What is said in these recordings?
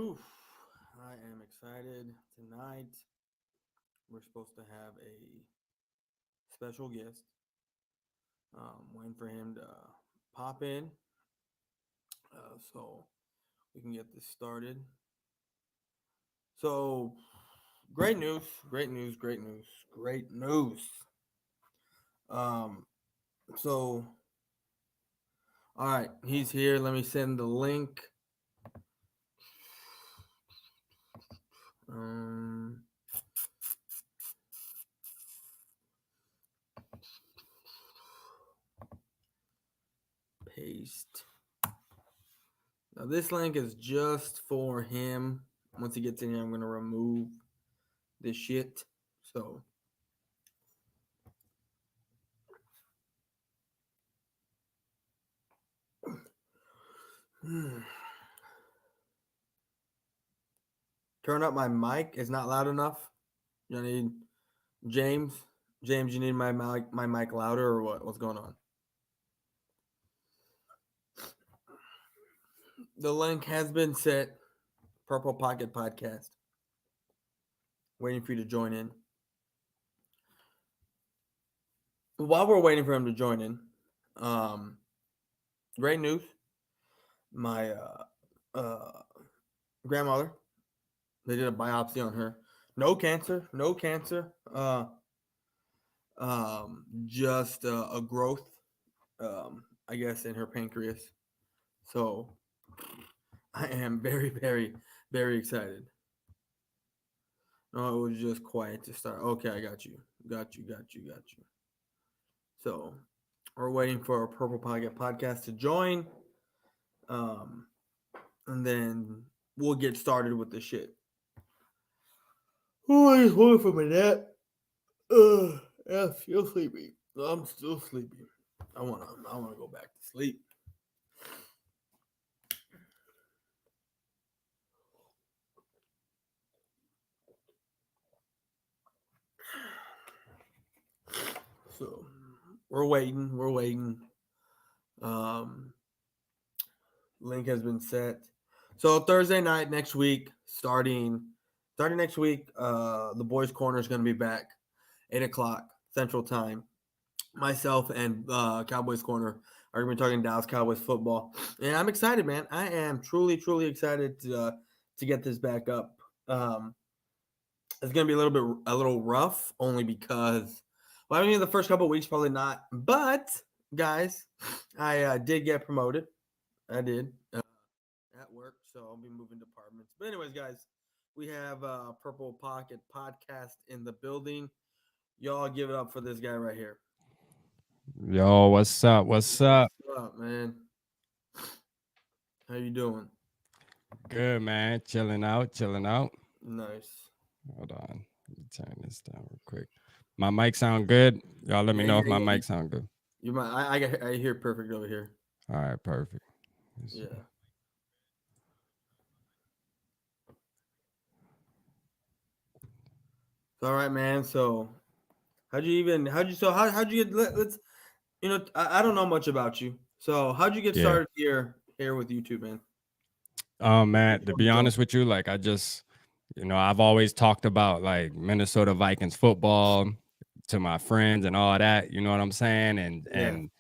Oof. I am excited tonight. We're supposed to have a special guest. Waiting for him to pop in so we can get this started. So, great news, great news, great news, great news. Um, so, all right, he's here. Let me send the link. Um, paste. Now this link is just for him. Once he gets in here, I'm gonna remove this shit. So turn up my mic. It's not loud enough. You need James. James, you need my mic louder or what? What's going on? The link has been set. Purple Pocket Podcast. Waiting for you to join in. While we're waiting for him to join in, great news. My grandmother, they did a biopsy on her. No cancer, no cancer. Just a growth, I guess, in her pancreas. So I am very, very, very excited. No, it was just quiet to start. Okay, I got you. Got you. So we're waiting for our Purple Pocket Podcast to join. And then we'll get started with the shit. Oh, I just woke from a nap. Yeah, I feel sleepy. I'm still sleepy. I wanna go back to sleep. So we're waiting. Link has been set. So Thursday night next week, starting next week, the boys' corner is going to be back, 8:00 Central Time. Myself and Cowboys Corner are going to be talking Dallas Cowboys football, and I'm excited, man. I am truly, truly excited to get this back up. It's going to be a little rough, only because, well, I mean, the first couple of weeks probably not, but guys, I did get promoted. I did at work, so I'll be moving departments. But anyways, guys, we have Purple Pocket Podcast in the building. Y'all give it up for this guy right here. Yo, what's up? What's up? What's up, man? How you doing? Good, man. Chilling out. Nice. Hold on. Let me turn this down real quick. My mic sound good? Y'all let me know if my mic sound good. You might. I hear perfect over here. All right, perfect. Yeah. All right, man. So, how'd you get? Let's. I don't know much about you. So, how'd you get started here with YouTube, man? Man, to be honest with you, like I just, I've always talked about like Minnesota Vikings football to my friends and all that. You know what I'm saying? And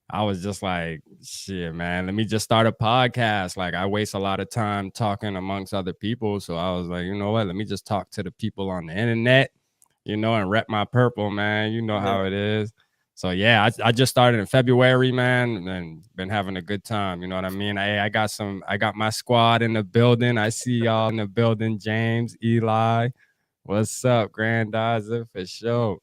I was just like, shit, man, let me just start a podcast. Like I waste a lot of time talking amongst other people. So I was like, you know what? Let me just talk to the people on the internet, and rep my purple, man. You know how it is. So yeah, I just started in February, man, and been having a good time. You know what I mean? I got my squad in the building. I see y'all in the building. James, Eli, what's up, Grandizer for sure.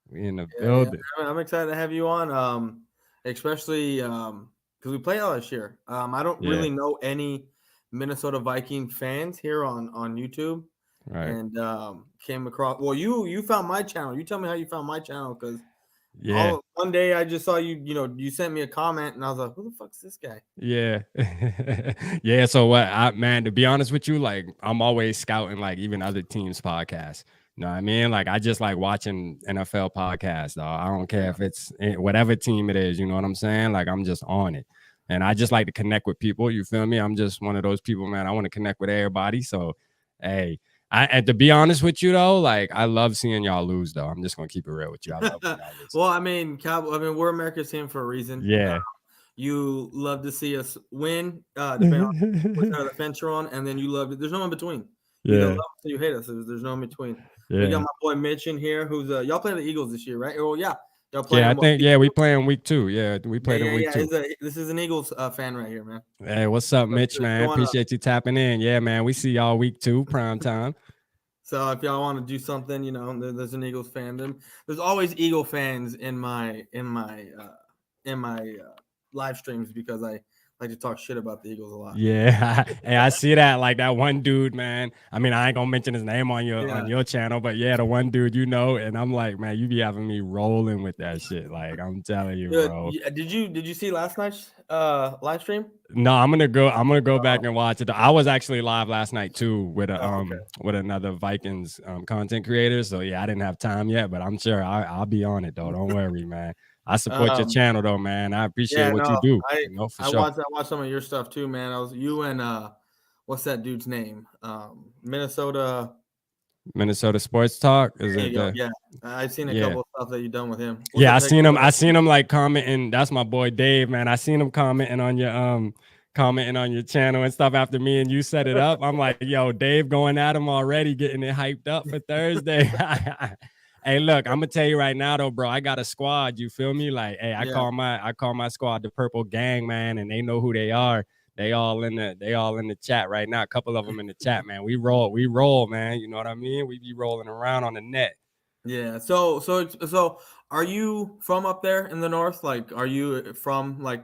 We in the building. I'm excited to have you on. Especially because we play all this year. I don't really know any Minnesota Viking fans here on YouTube. Right. And came across. Well, you found my channel. You tell me how you found my channel, because one day I just saw you. You sent me a comment, and I was like, "Who the fuck's this guy?" Yeah, yeah. So man, to be honest with you, like I'm always scouting like even other teams' podcasts. You know what I mean? Like I just like watching NFL podcasts, though. I don't care if it's whatever team it is. You know what I'm saying? Like I'm just on it. And I just like to connect with people. You feel me? I'm just one of those people, man. I want to connect with everybody. So, hey, and to be honest with you though, like I love seeing y'all lose though. I'm just gonna keep it real with you. I love when y'all lose. Well, I mean, we're America's team for a reason. Yeah. You love to see us win, depending on which side of the fence you're on, and then you love it. There's no in between. You either love Yeah. us or you hate us. There's no in between. We got Yeah. my boy Mitch in here, who's y'all play the Eagles this year, right? Oh yeah, y'all Yeah. I playing what? think, Week yeah, we two? playing week 2. Yeah. We Yeah, played in yeah, week yeah. 2. This is an Eagles fan right here, man. Hey, what's up, So Mitch, if you man? wanna, Appreciate you tapping in. Yeah, man. We see y'all week 2, prime time. so if y'all want to do something, there's an Eagles fandom. There's always Eagle fans in my live streams because I like to talk shit about the Eagles a lot. Yeah. Hey, I see that. Like that one dude, man. I mean, I ain't gonna mention his name on Yeah. your channel, but yeah, the one dude, and I'm like, man, you be having me rolling with that shit. Like, I'm telling you, bro. Did you see last night's live stream? No, I'm gonna go back and watch it. I was actually live last night too Oh, okay. with another Vikings content creator. So yeah, I didn't have time yet, but I'm sure I'll be on it though. Don't worry, man. I support your Um, channel though, man. I appreciate yeah, what you no, do, I for I sure. watched some of your stuff too, man. I was you and what's that dude's name? Minnesota. Minnesota Sports Talk. Is There you it go. the Yeah, I've seen a yeah. couple of stuff that you've done with him. What's Yeah, up, I Jake? seen him. I seen him like commenting. That's my boy Dave, man. I seen him commenting on your channel and stuff after me and you set it up. I'm like, yo, Dave going at him already, getting it hyped up for Thursday. Hey, look, I'm gonna tell you right now though, bro. I got a squad. You feel me? Like, hey, Yeah, I call my squad the Purple Gang, man, and they know who they are. They all in the chat right now. A couple of them in the chat, man. We roll, man. You know what I mean? We be rolling around on the net. yeah. So, are you from up there in the north? Like, are you from like?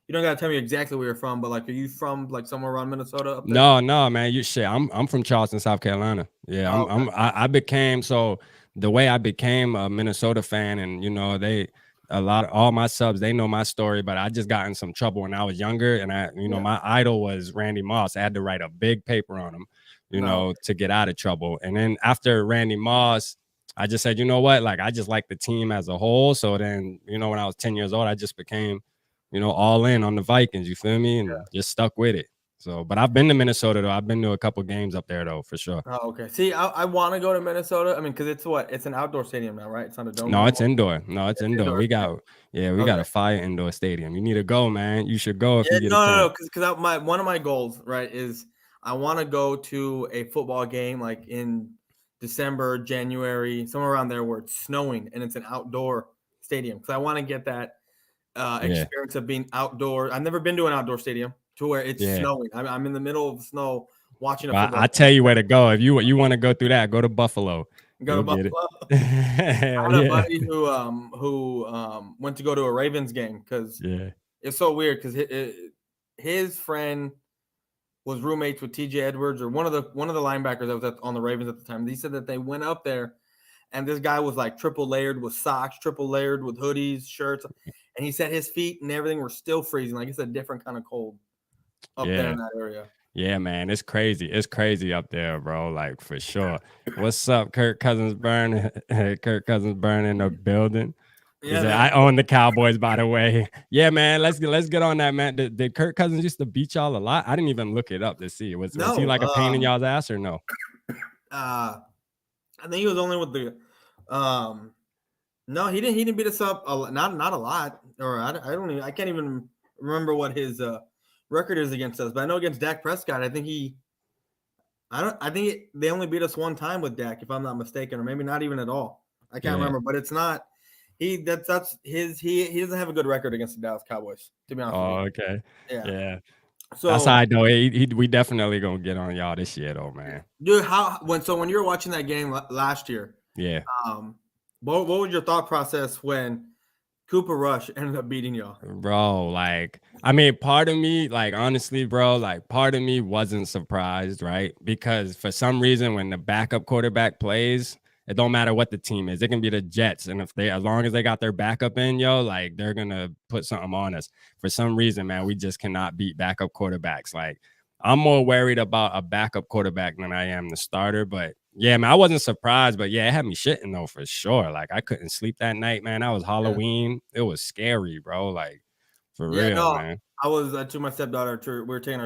You don't gotta tell me exactly where you're from, but like, are you from like somewhere around Minnesota up there? No, no, man. You shit. I'm from Charleston, South Carolina. Yeah, Oh, okay. I became so the way I became a Minnesota fan, and all my subs, they know my story, but I just got in some trouble when I was younger, and Yeah. my idol was Randy Moss. I had to write a big paper on him, No. to get out of trouble. And then after Randy Moss, I just said, you know what? Like I just like the team as a whole. So then, when I was 10 years old, I just became, all in on the Vikings. You feel me? And just stuck with it. So, but I've been to Minnesota though. I've been to a couple games up there though, for sure. Oh, okay. See, I want to go to Minnesota. I mean, because it's an outdoor stadium now, right? It's not a dome No, it's anymore. indoor. No, it's It's indoor. indoor. We got Okay. a fire indoor stadium. You need to go, man. You should go if Yeah, you get a no, chance. because my one of my goals, right, is I want to go to a football game like in December, January, somewhere around there where it's snowing and it's an outdoor stadium. Because I want to get that Yeah, experience of being outdoor. I've never been to an outdoor stadium to where it's yeah. snowing. I'm in the middle of the snow watching a But football I game. tell you where to go if you want to go through that. Go to Buffalo. Go to You'll get it. Buffalo. Hell I had a yeah, buddy who went to go to a Ravens game because yeah, it's so weird because his friend was roommates with TJ Edwards or one of the linebackers that was on the Ravens at the time. He said that they went up there and this guy was like triple layered with socks, triple layered with hoodies, shirts, and he said his feet and everything were still freezing. Like it's a different kind of cold up there yeah. in that area. Yeah, man, it's crazy. It's crazy up there, bro. Like for sure. What's up, Kirk Cousins burn? Kirk Cousins burn in the building. He Yeah, said, man. "I own the Cowboys, by the way." Yeah, man. Let's get on that, man. Did Kirk Cousins used to beat y'all a lot? I didn't even look it up to see. Was he No, like a pain in y'all's ass or no? I think he was only with no, he didn't beat us up not a lot, or I don't even I can't even remember what his record is against us. But I know against Dak Prescott, I think they only beat us one time with Dak, if I'm not mistaken, or maybe not even at all. I can't Yeah. remember, but it's not that's his he doesn't have a good record against the Dallas Cowboys, to be honest with Oh, you. okay. Yeah. Yeah. That's how So, I know. We definitely gonna get on y'all this year, though, man. dude, when you were watching that game last year, Yeah. um, what was your thought process when Cooper Rush ended up beating y'all? Bro, like, I mean, part of me, like, honestly, bro, like, part of me wasn't surprised, right? Because for some reason, when the backup quarterback plays, it don't matter what the team is. It can be the Jets. And as long as they got their backup in, yo, like, they're going to put something on us. For some reason, man, we just cannot beat backup quarterbacks. Like, I'm more worried about a backup quarterback than I am the starter. But yeah, man, I wasn't surprised, but yeah, it had me shitting though for sure. Like I couldn't sleep that night, man. That was Yeah. Halloween. It was scary, bro. Like for Yeah, real, no, man. I was to my stepdaughter. We were taking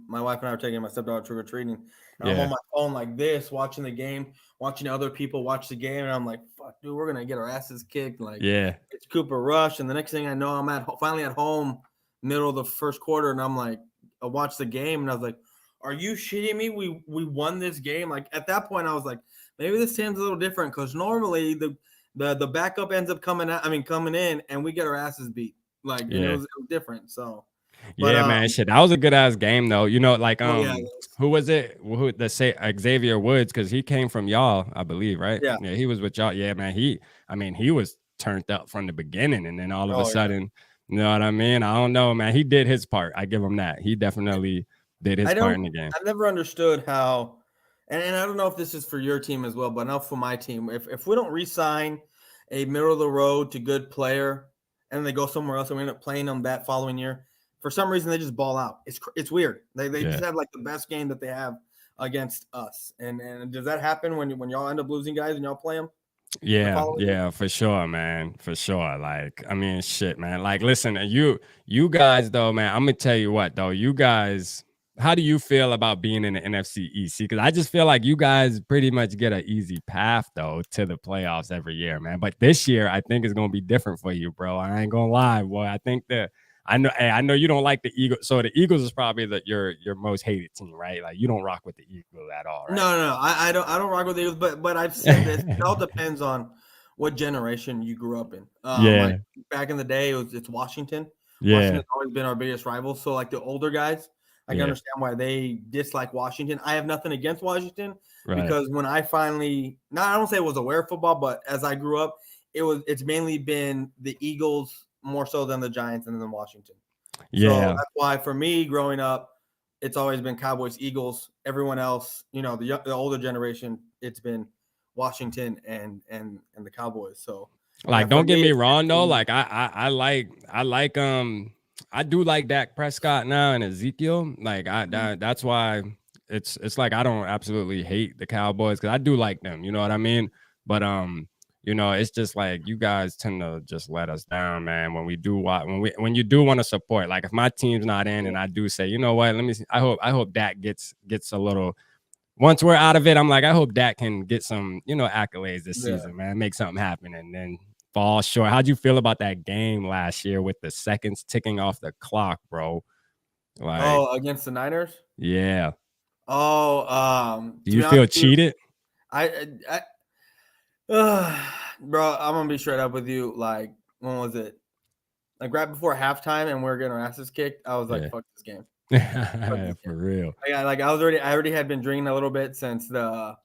my wife and I were taking my stepdaughter trick or treating, and I'm on Yeah. my phone like this, watching the game, watching other people watch the game, and I'm like, "Fuck, dude, we're gonna get our asses kicked." Like Yeah. it's Cooper Rush, and the next thing I know, I'm finally at home, middle of the first quarter, and I'm like, I watched the game, and I was like, "Are you shitting me? We won this game." Like at that point, I was like, maybe this team's a little different because normally the backup ends up coming in, and we get our asses beat. Like, and Yeah. it was different. So. But Yeah, man, shit, that was a good ass game though. You know, like well, yeah, who was it? Who the say Xavier Woods? Because he came from y'all, I believe, right? yeah, Yeah, he was with y'all. Yeah, man. I mean, he was turned up from the beginning, and then all of a oh yeah. sudden, you know what I mean? I don't know, man. He did his part. I give him that. He definitely did his I part don't. in the game. I've never understood how, and I don't know if this is for your team as well, but enough for my team. If we don't re-sign a middle of the road to good player, and they go somewhere else, and we end up playing them that following year, for some reason they just ball out. It's weird. They just Yeah. have like the best game that they have against us. And does that happen when y'all end up losing guys and y'all play them the Yeah, following year? yeah, for sure, man. For sure. Like, I mean, shit, man. Like, listen, you guys though, man, I'm gonna tell you what though, you guys, how do you feel about being in the NFC East? Because I just feel like you guys pretty much get an easy path though to the playoffs every year, man. But this year, I think it's gonna be different for you, bro. I ain't gonna lie, boy. I think that I know you don't like the Eagles. So the Eagles is probably your most hated team, right? Like you don't rock with the Eagles at all, right? No. I don't rock with the Eagles, but I've said this. It all depends on what generation you grew up in. Like Yeah, back in the day, it's Washington. yeah, Washington's always been our biggest rival. So like the older guys, I can yeah, understand why they dislike Washington. I have nothing against Washington right. because when I finally, not I don't say it was aware of football, but as I grew up, it's mainly been the Eagles more so than the Giants and then Washington. So Yeah. that's why for me growing up, it's always been Cowboys, Eagles. Everyone else, the older generation, it's been Washington and the Cowboys. So yeah, Like, for don't get me, me it's wrong though. definitely Like, I do like Dak Prescott now and Ezekiel. Like, that's why it's like I don't absolutely hate the Cowboys because I do like them. You know what I mean? But it's just like you guys tend to just let us down, man. When we do when you do want to support. Like, if my team's not in, and I do say, you know what? Let me see. I hope Dak gets a little once we're out of it, I'm like, I hope Dak can get some, accolades this yeah. season, man. Make something happen and then fall short. How'd you feel about that game last year with the seconds ticking off the clock, bro? Like, Oh, against the Niners. yeah. Oh, Do to you be honest feel with you, cheated? I bro, I'm gonna be straight up with you. Like, when was it? Like right before halftime, and we are getting our asses kicked. I was like, Yeah. "Fuck this game! Fuck this game!" For real. I already had been drinking a little bit since the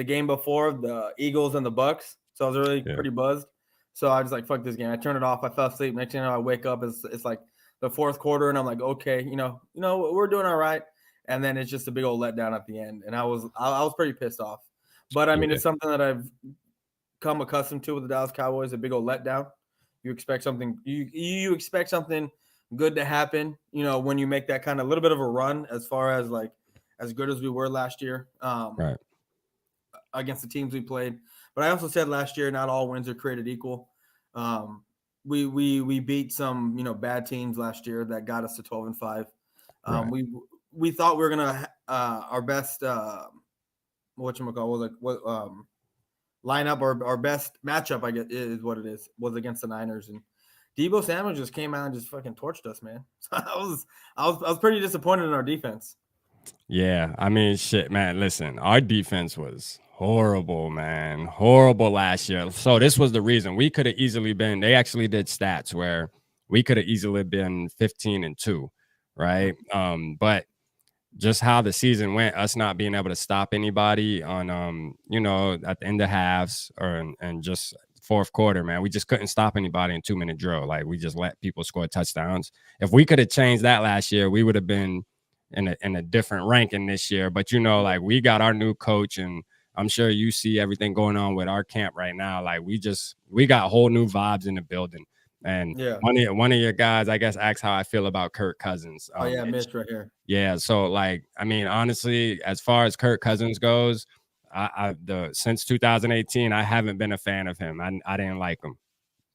game before the Eagles and the Bucks, so I was really Yeah. pretty buzzed. So I was like, "Fuck this game!" I turned it off. I fell asleep. Next thing you know, I wake up. It's like the fourth quarter, and I'm like, "Okay, we're doing all right." And then it's just a big old letdown at the end, and I was pretty pissed off. But I mean, Yeah. it's something that I've come accustomed to with the Dallas Cowboys. A big old letdown. You expect something good to happen. When you make that kind of little bit of a run, as far as like as good as we were last year. Right. Against the teams we played. But I also said last year, not all wins are created equal. We beat some bad teams last year that got us to 12-5. Right. We thought we were gonna our best whatchamacall was like what lineup or our best matchup I guess is what it is was against the Niners, and Debo Samuel just came out and just fucking torched us, man. So I was pretty disappointed in our defense. Yeah, I mean, shit, man. Listen, our defense was horrible, man. Horrible last year. So this was the reason we could have easily been. They actually did stats where we could have easily been 15-2, right? But just how the season went, us not being able to stop anybody on, at the end of halves and just fourth quarter, man, we just couldn't stop anybody in 2-minute drill. Like we just let people score touchdowns. If we could have changed that last year, we would have been in a different ranking this year. But like we got our new coach, and I'm sure you see everything going on with our camp right now. Like we got whole new vibes in the building. And Yeah. one of your guys, I guess, asked how I feel about Kirk Cousins. Oh yeah, Mitch right here. Yeah, so like, I mean, honestly, as far as Kirk Cousins goes, since 2018, I haven't been a fan of him. I didn't like him,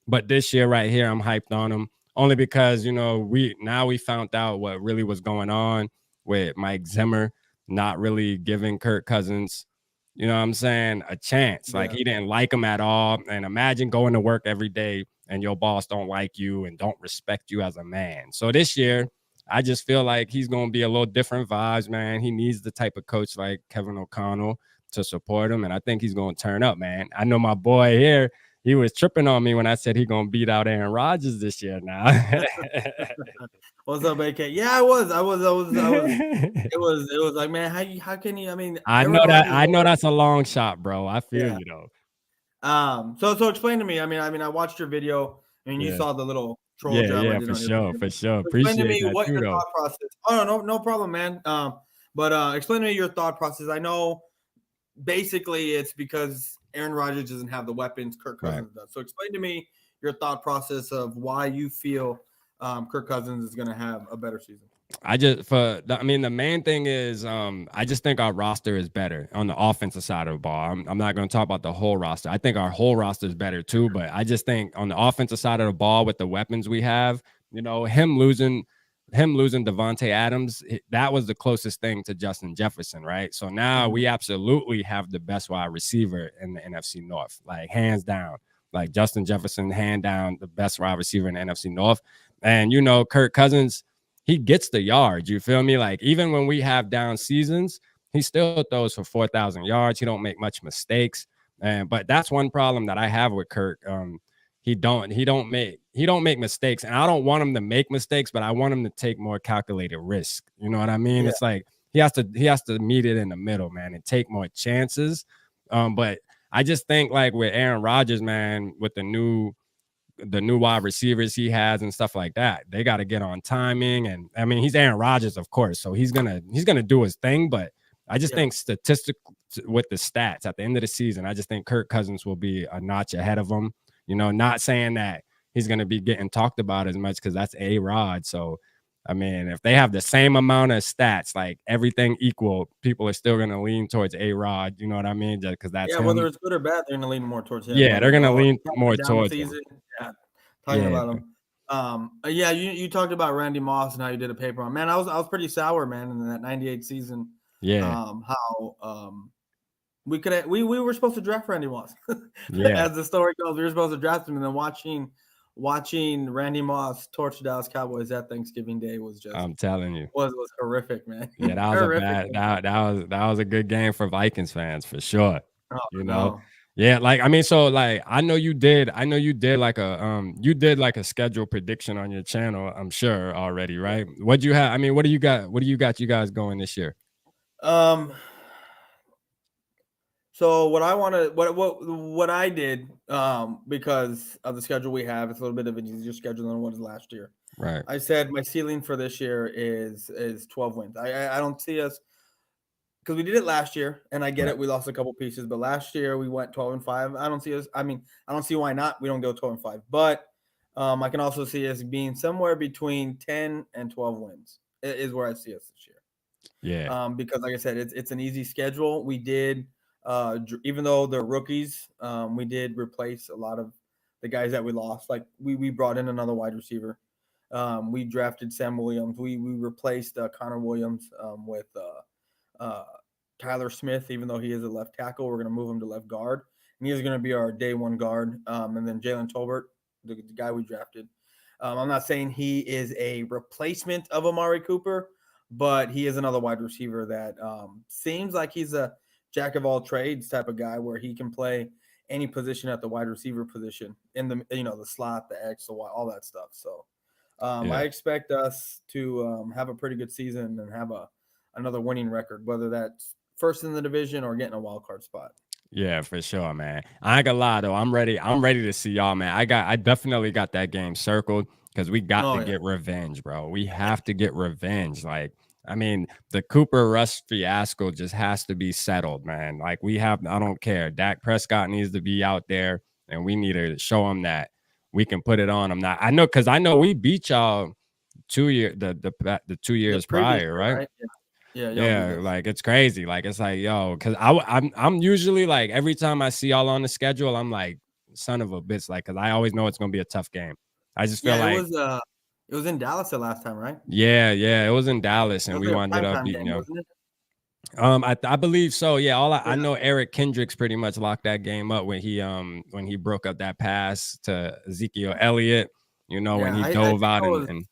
but this year right here, I'm hyped on him. only because, you know, we found out what really was going on with Mike Zimmer not really giving Kirk Cousins, you know what I'm saying, a chance. Like, Yeah. he didn't like him at all. And imagine going to work every day and your boss don't like you and don't respect you as a man. So this year, I just feel like he's going to be a little different vibes, man. He needs the type of coach like Kevin O'Connell to support him, and I think he's going to turn up, man. I know my boy here, he was tripping on me when I said he going to beat out Aaron Rodgers this year now. What's up, AK? Yeah, I was. It was like, man, how can you? I mean, Aaron Rodgers. I know that's a long shot, bro. I feel Yeah. you though. So explain to me. I watched your video and you Yeah. saw the little troll Yeah, job I yeah, did for on your sure, video. for sure. Explain to Appreciate me that what too your though. thought process. Oh no problem, man. But explain to me your thought process. I know basically it's because Aaron Rodgers doesn't have the weapons Kirk Right. Cousins does. So explain to me your thought process of why you feel Kirk Cousins is going to have a better season. I mean, the main thing is, I just think our roster is better on the offensive side of the ball. I'm not going to talk about the whole roster. I think our whole roster is better too, but I just think on the offensive side of the ball with the weapons we have, you know, him losing Devontae Adams, that was the closest thing to Justin Jefferson, right? So now we absolutely have the best wide receiver in the NFC North, like hands down. Like Justin Jefferson, hand down, the best wide receiver in the NFC North. And, you know, Kirk Cousins, he gets the yards. You feel me? Like, even when we have down seasons, he still throws for 4,000 yards. He don't make much mistakes. But that's one problem that I have with Kirk. He don't make mistakes, and I don't want him to make mistakes, but I want him to take more calculated risk. You know what I mean? Yeah. It's like he has to meet it in the middle, man, and take more chances. But I just think, like, with Aaron Rodgers, man, with the new wide receivers he has and stuff like that, they got to get on timing. And I mean, he's Aaron Rodgers, of course, so he's gonna do his thing. But I just think statistically, with the stats at the end of the season, I just think Kirk Cousins will be a notch ahead of him. You know, not saying that he's gonna be getting talked about as much because that's A-Rod. So I mean, if they have the same amount of stats, like everything equal, people are still gonna lean towards A-Rod. You know what I mean? Just because that's him. Whether it's good or bad, they're gonna lean more towards him. Yeah, they're gonna lean more towards him. Yeah, talking about him. You talked about Randy Moss and how you did a paper on. Man, I was pretty sour, man, in that '98 season. Yeah. How we were supposed to draft Randy Moss. Yeah. As the story goes, we were supposed to draft him, and then watching Randy Moss torch the Dallas Cowboys that Thanksgiving Day was just, I'm telling you, was horrific, man. Yeah, that was horrific, that was a good game for Vikings fans for sure. Oh, You know, no. yeah, like I mean, so like I know you did like a schedule prediction on your channel, I'm sure already, right? What do you have? I mean, what do you got? What do you got you guys going this year? So what I did, because of the schedule we have, it's a little bit of an easier schedule than what was last year. Right. I said my ceiling for this year is 12 wins. I don't see us, because we did it last year, and I get it. We lost a couple pieces, but last year we went 12-5. I don't see us. I mean, I don't see why not. We don't go 12-5, but I can also see us being somewhere between 10 and 12 wins is where I see us this year. Yeah. Because like I said, it's an easy schedule. We did, even though they're rookies, we did replace a lot of the guys that we lost. Like we brought in another wide receiver. We drafted Sam Williams. We replaced Connor Williams with Tyler Smith. Even though he is a left tackle, we're going to move him to left guard, and he's going to be our day one guard. And then Jalen Tolbert, the guy we drafted. I'm not saying he is a replacement of Amari Cooper, but he is another wide receiver that seems like he's a jack of all trades type of guy, where he can play any position at the wide receiver position in the the slot, the X, the Y, all that stuff. So I expect us to have a pretty good season and have another winning record, whether that's first in the division or getting a wild card spot. Yeah, for sure, man. I ain't gonna lie though. I'm ready to see y'all, man. I definitely got that game circled because we got to get revenge, bro. We have to get revenge. Like, I mean, the Cooper Rush fiasco just has to be settled, man. Like, I don't care. Dak Prescott needs to be out there, and we need to show him that we can put it on him. Now, I know we beat y'all 2 years, the 2 years prior, right? Yeah, like it's crazy. Like, it's like, yo, because I'm usually like, every time I see y'all on the schedule, I'm like, son of a bitch, like, because I always know it's gonna be a tough game. I just feel Yeah, like it was in Dallas the last time, right? yeah, it was in Dallas, It and was we a ended up primetime beating game, them. wasn't it? I believe so. Yeah, Yeah, I know Eric Kendricks pretty much locked that game up when he broke up that pass to Ezekiel Elliott. You know, when yeah. he I dove think out and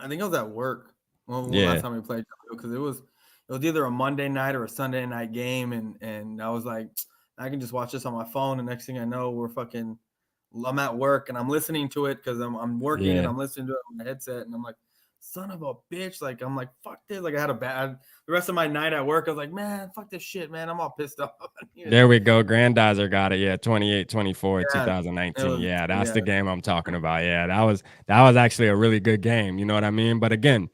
I think I was at work when last yeah, time we played because it was either a Monday night or a Sunday night game, and I was like, I can just watch this on my phone. And next thing I know, I'm at work and I'm listening to it because I'm working and yeah. I'm listening to it on my headset, and I'm like, son of a bitch, like I'm like, fuck this, like I had a bad the rest of my night at work. I was like, man, fuck this shit, man, I'm all pissed off. There we go. Grandizer got it. Yeah, 28-24, Yeah, it 2019. was Yeah, that's yeah, the game I'm talking about. Yeah, that was actually a really good game. You know what I mean? But again,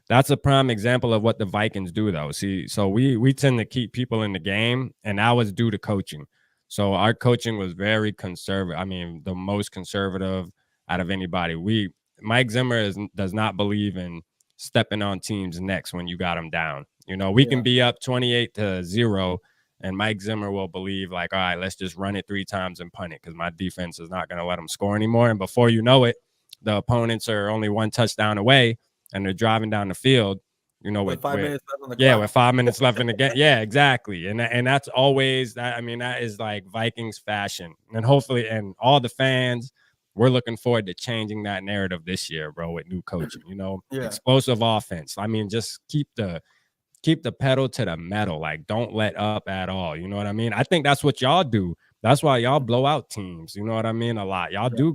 that's a prime example of what the Vikings do, though. See, so we tend to keep people in the game, and that was due to coaching. So our coaching was very conservative. I mean, the most conservative out of anybody. Mike Zimmer does not believe in stepping on teams' necks when you got them down. You know, we can yeah, be up 28-0, and Mike Zimmer will believe like, all right, let's just run it 3 times and punt it because my defense is not going to let them score anymore. And before you know it, the opponents are only 1 touchdown away and they're driving down the field, you know, with 5 minutes left on the yeah, clock. with 5 minutes left in the game. Yeah, exactly. And that's always that. I mean, that is like Vikings fashion. And hopefully, and all the fans, we're looking forward to changing that narrative this year, bro, with new coaching. You know, Yeah, explosive offense. I mean, just keep the pedal to the metal. Like, don't let up at all. You know what I mean? I think that's what y'all do. That's why y'all blow out teams. You know what I mean? A lot. Y'all yeah,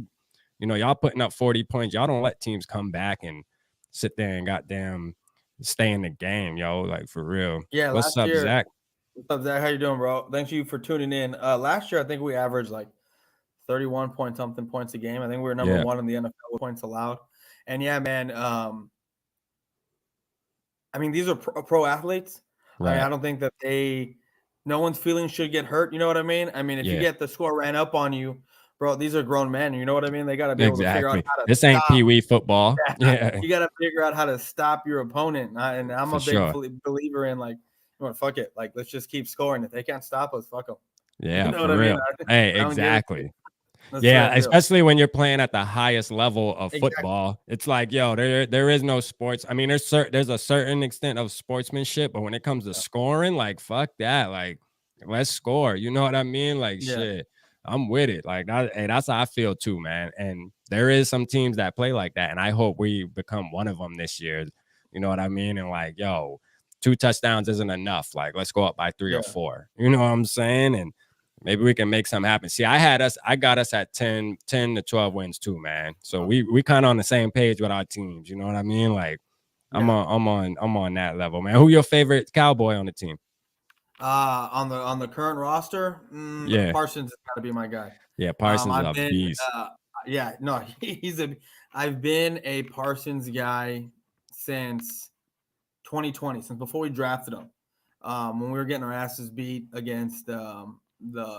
do, y'all putting up 40 points. Y'all don't let teams come back and sit there and goddamn stay in the game, yo. Like for real. yeah. What's Last up, year, Zach? what's up, Zach? How you doing, bro? Thank you for tuning in. Last year, I think we averaged like 31 point something points a game. I think we were number Yeah, one in the NFL with points allowed. And yeah, man. I mean, these are pro athletes. I mean, right. I don't think that no one's feelings should get hurt. You know what I mean? I mean, if you Yeah, get the score ran up on you, bro, these are grown men. You know what I mean? They got to be able to figure out exactly. how to This ain't stop. Pee Wee football. Yeah, Yeah, you got to figure out how to stop your opponent. And I'm for a big sure. believer in like, you know what, fuck it. Like, let's just keep scoring. If they can't stop us, fuck them. You Yeah, know what for I mean? real. Hey, I don't give a shit. exactly. That's the Yeah, real deal. especially when you're playing at the highest level of Exactly. football. It's like, yo, there is no sports. I mean, there's a certain extent of sportsmanship, but when it comes to Yeah. scoring, like fuck that. Like, let's score. You know what I mean? Like Yeah. shit. I'm with it. Like that's how I feel too, man. And there is some teams that play like that. And I hope we become one of them this year. You know what I mean? And like, yo, 2 touchdowns isn't enough. Like, let's go up by 3 or 4. You know what I'm saying? And maybe we can make something happen. See, I got us at 10 to 12 wins too, man. So we kind of on the same page with our teams. You know what I mean? Like Yeah. I'm on that level, man. Who your favorite Cowboy on the team? On the current roster, Yeah. Parsons has got to be my guy. Yeah, Parsons is I've a been, beast. yeah, no, I've been a Parsons guy since 2020, since before we drafted him. When we were getting our asses beat against the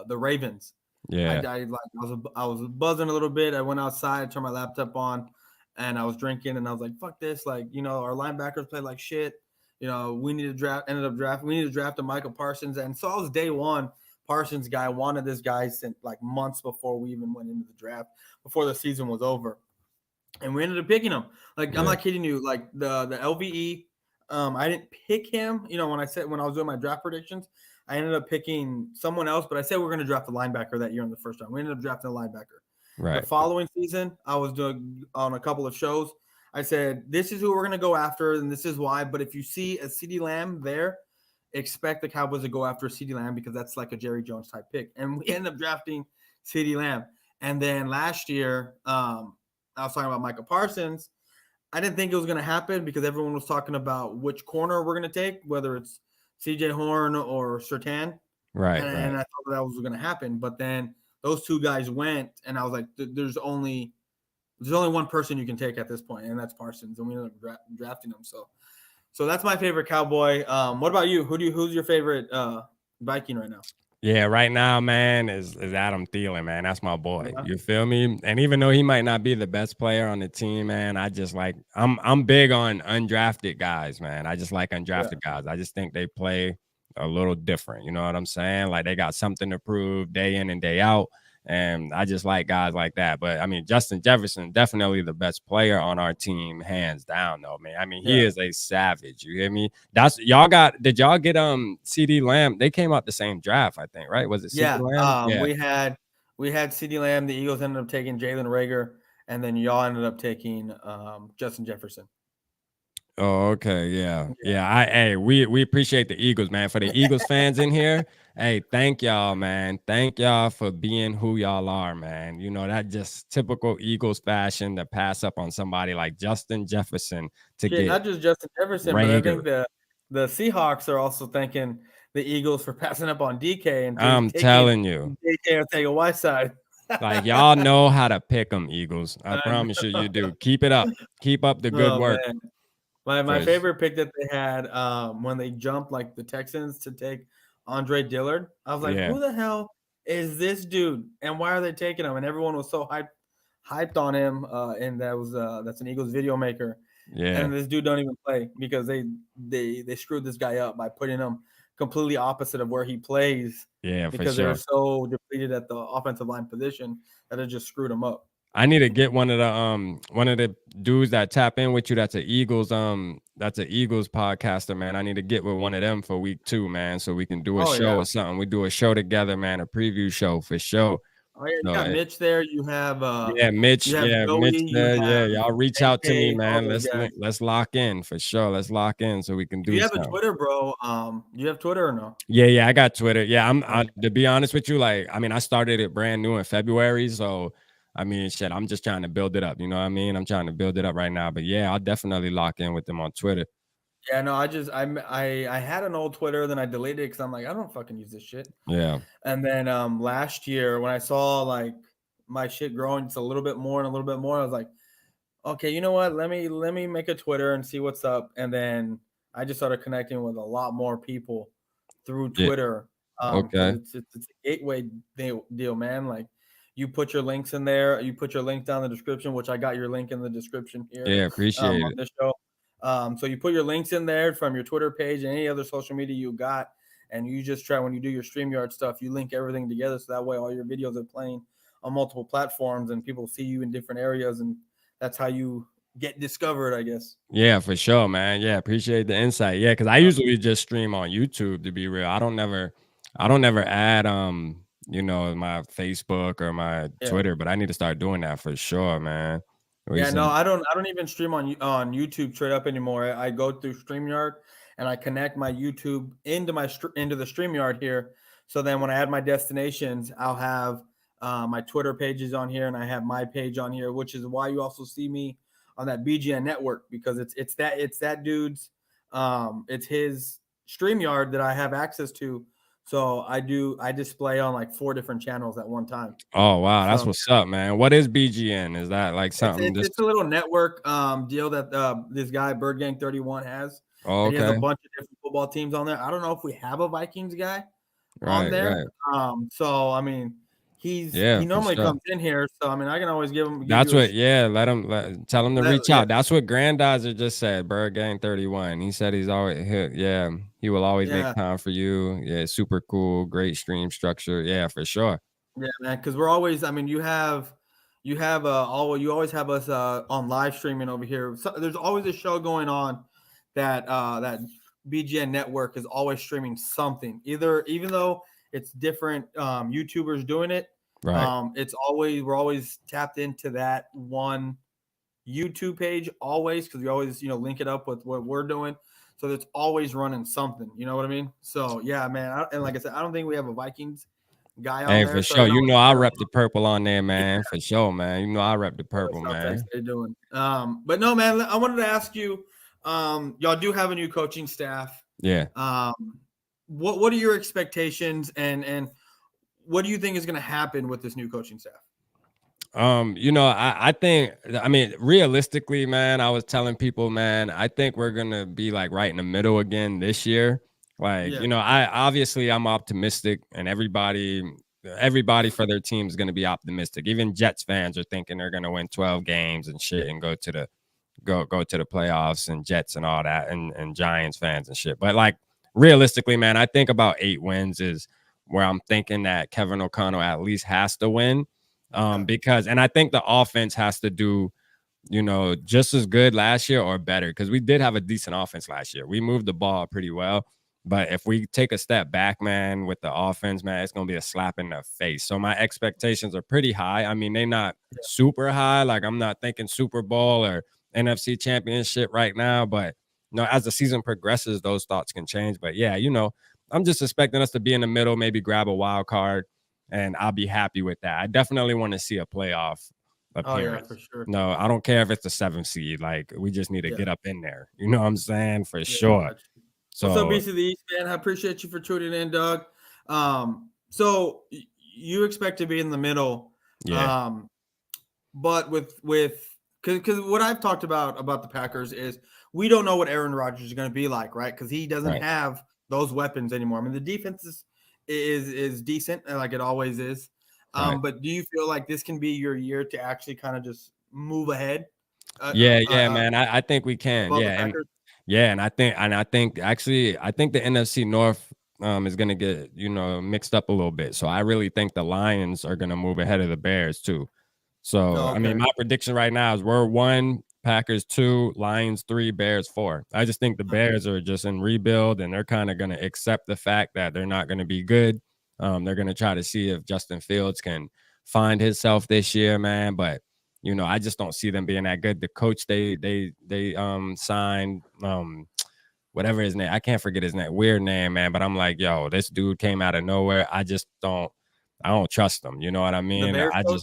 Ravens, Yeah. I was buzzing a little bit. I went outside, turned my laptop on, and I was drinking, and I was like, "Fuck this!" Like, you know, our linebackers play like shit. You know, we need to draft. Ended up drafting. We need to draft a Michael Parsons, and so I was day one Parsons guy. Wanted this guy since like months before we even went into the draft, before the season was over, and we ended up picking him. Like, I'm Yeah. not kidding you. Like the LVE, I didn't pick him. You know, when I was doing my draft predictions, I ended up picking someone else, but I said we're going to draft a linebacker that year in the first round. We ended up drafting a linebacker. The Right. following season, I was doing on a couple of shows. I said, this is who we're going to go after, and this is why. But if you see a CeeDee Lamb there, expect the Cowboys to go after CeeDee Lamb because that's like a Jerry Jones type pick. And we ended up drafting CeeDee Lamb. And then last year, I was talking about Michael Parsons. I didn't think it was going to happen because everyone was talking about which corner we're going to take, whether it's CJ Horn or Sertan. Right. And Right. I thought that was going to happen. But then those two guys went, and I was like, there's only one person you can take at this point, and that's Parsons. And we ended up drafting him. So that's my favorite Cowboy. What about you? Who's your favorite Viking right now? Yeah, right now, man, is Adam Thielen, man. That's my boy. Yeah. You feel me? And even though he might not be the best player on the team, man, I just like I'm big on undrafted guys, man. I just like Yeah. undrafted guys. I just think they play a little different. You know what I'm saying? Like they got something to prove day in and day out. And I just like guys like that. But I mean, Justin Jefferson, definitely the best player on our team, hands down, though, man. I mean, he Yeah. is a savage. You hear me? That's y'all got. Did y'all get CD Lamb? They came out the same draft, I think, right? Was it CD Yeah. Lamb? Yeah. We had CeeDee Lamb. The Eagles ended up taking Jalen Rager, and then y'all ended up taking Justin Jefferson. Oh, okay, yeah. Hey, we appreciate the Eagles, man. For the Eagles fans in here, hey, thank y'all, man. Thank y'all for being who y'all are, man. You know, that just typical Eagles fashion to pass up on somebody like Justin Jefferson to Shit, get not just Justin Jefferson, but I think Rager. the Seahawks are also thanking the Eagles for passing up on DK and I'm taking telling you, DK or taking Whiteside. like y'all know how to pick them, Eagles. I I promise you, you know. do. Keep it up. Keep up the good Oh work. man. My For favorite pick that they had when they jumped like the Texans to take Andre Dillard. I was like, yeah, who the hell is this dude? And why are they taking him? And everyone was so hyped on him. And that's an Eagles video maker. yeah, And this dude don't even play because they screwed this guy up by putting him completely opposite of where he plays yeah, for because they were sure. so depleted at the offensive line position that it just screwed him up. I need to get one of the dudes that tap in with you that's an Eagles podcaster, man. I need to get with one of them for week 2, man, so we can do a Oh show yeah. or something. We do a show together, man, a preview show for sure. Oh yeah, you So got Mitch there. You have Mitch Joey. You there. have Yeah, y'all reach out to me, AK. All man. those guys. Let's lock in for sure. Let's lock in so we can If do you have a something. Twitter, bro, you have Twitter or no? Yeah, I got Twitter. Yeah, Okay. to be honest with you, like, I mean, I started it brand new in February, so I mean, shit, I'm just trying to build it up. You know what I mean? I'm trying to build it up right now. But yeah, I'll definitely lock in with them on Twitter. Yeah, no, I had an old Twitter, then I deleted it because I'm like, I don't fucking use this shit. Yeah, And then last year when I saw like my shit growing just a little bit more and a little bit more, I was like, okay, you know what? Let me make a Twitter and see what's up. And then I just started connecting with a lot more people through yeah, Twitter because okay, it's a gateway deal, man. Like you put your links in there, you put your link down in the description, which I got your link in the description here yeah, appreciate on it. this show. So you put your links in there from your Twitter page and any other social media you got, and you just try when you do your StreamYard stuff, you link everything together so that way all your videos are playing on multiple platforms and people see you in different areas, and that's how you get discovered, I guess. Yeah, for sure, man. Yeah, appreciate the insight. Yeah, because I usually just stream on YouTube to be real. I don't never add you know, my Facebook or my Yeah. Twitter, but I need to start doing that for sure, man. What you Yeah, no, saying? I don't even stream on YouTube straight up anymore. I go through StreamYard and I connect my YouTube into the StreamYard here. So then when I add my destinations, I'll have my Twitter pages on here and I have my page on here, which is why you also see me on that BGN network because it's that dude's it's his StreamYard that I have access to. So I display on like 4 different channels at one time. Oh wow, that's So what's up, man. What is BGN? Is that like It's something it's just it's a little network deal that this guy Bird Gang 31 has, oh, and he has a okay. bunch of different football teams on there. I don't know if we have a Vikings guy on Right, there. right. So I mean, Yeah, he for normally sure. comes in here, so I mean, I can always give That's you a what, yeah, tell him to reach yeah out. That's what Grandizer just said, Bird Gang 31. He said yeah, he will always make yeah time for you. Yeah, super cool, great stream structure. Yeah, for sure. yeah man because we're always I mean you always have us on live streaming over here. So, there's always a show going on that BGN network is always streaming something. Either even though it's different YouTubers doing it, Right. it's always we're always tapped into that one YouTube page always because we always link it up with what we're doing. So it's always running something. You know what I mean? So yeah, man. And like I said, I don't think we have a Vikings guy on Hey, there, for so I sure. can You always know I hit him rep the purple on there, man. up. For sure, man. You know I rep the What's purple, up, Tex? man. How you doing? But no, man. I wanted to ask you. Y'all do have a new coaching staff. Yeah. Um, what are your expectations, and what do you think is going to happen with this new coaching staff? You know, I think, I mean, realistically, man, I was telling people, man, I think we're gonna be like right in the middle again this year. Like, Yeah, you know, I'm optimistic, and everybody for their team is gonna be optimistic. Even Jets fans are thinking they're gonna win 12 games and shit and go to the playoffs, and Jets and all that, and Giants fans and shit. But like realistically, man, I think about 8 wins is where I'm thinking that Kevin O'Connell at least has to win. Yeah. Because and I think the offense has to do, just as good last year or better, because we did have a decent offense last year. We moved the ball pretty well. But if we take a step back, man, with the offense, man, it's going to be a slap in the face. So my expectations are pretty high. I mean, they're not super high. Like, I'm not thinking Super Bowl or NFC Championship right now. But, as the season progresses, those thoughts can change. But, yeah, I'm just expecting us to be in the middle, maybe grab a wild card, and I'll be happy with that. I definitely want to see a playoff Oh yeah, for appearance. sure. No, I don't care if it's the 7th seed. Like, we just need to Yeah. get up in there. You know what I'm saying? For Yeah, sure. gotcha. What's up, So, BC the East, man? I appreciate you for tuning in, Doug. So you expect to be in the middle, yeah, but with because what I've talked about the Packers is we don't know what Aaron Rodgers is going to be like, right? Because he doesn't right, have those weapons anymore. I mean, the defense is decent, like it always is. right. But do you feel like this can be your year to actually kind of just move ahead Yeah, man. I think we can. above the Yeah, Packers? and I think actually I think the NFC North is gonna get, mixed up a little bit. So I really think the Lions are gonna move ahead of the Bears too. So, Oh, I mean, okay. my prediction right now is we're 1, Packers 2, Lions 3, Bears 4. I just think the Bears are just in rebuild, and they're kind of going to accept the fact that they're not going to be good. They're going to try to see if Justin Fields can find himself this year, man. But I just don't see them being that good. The coach they signed, whatever his name, I can't forget his name, weird name, man. But I'm like, yo, this dude came out of nowhere. I don't trust him. You know what I The mean? Bears coach?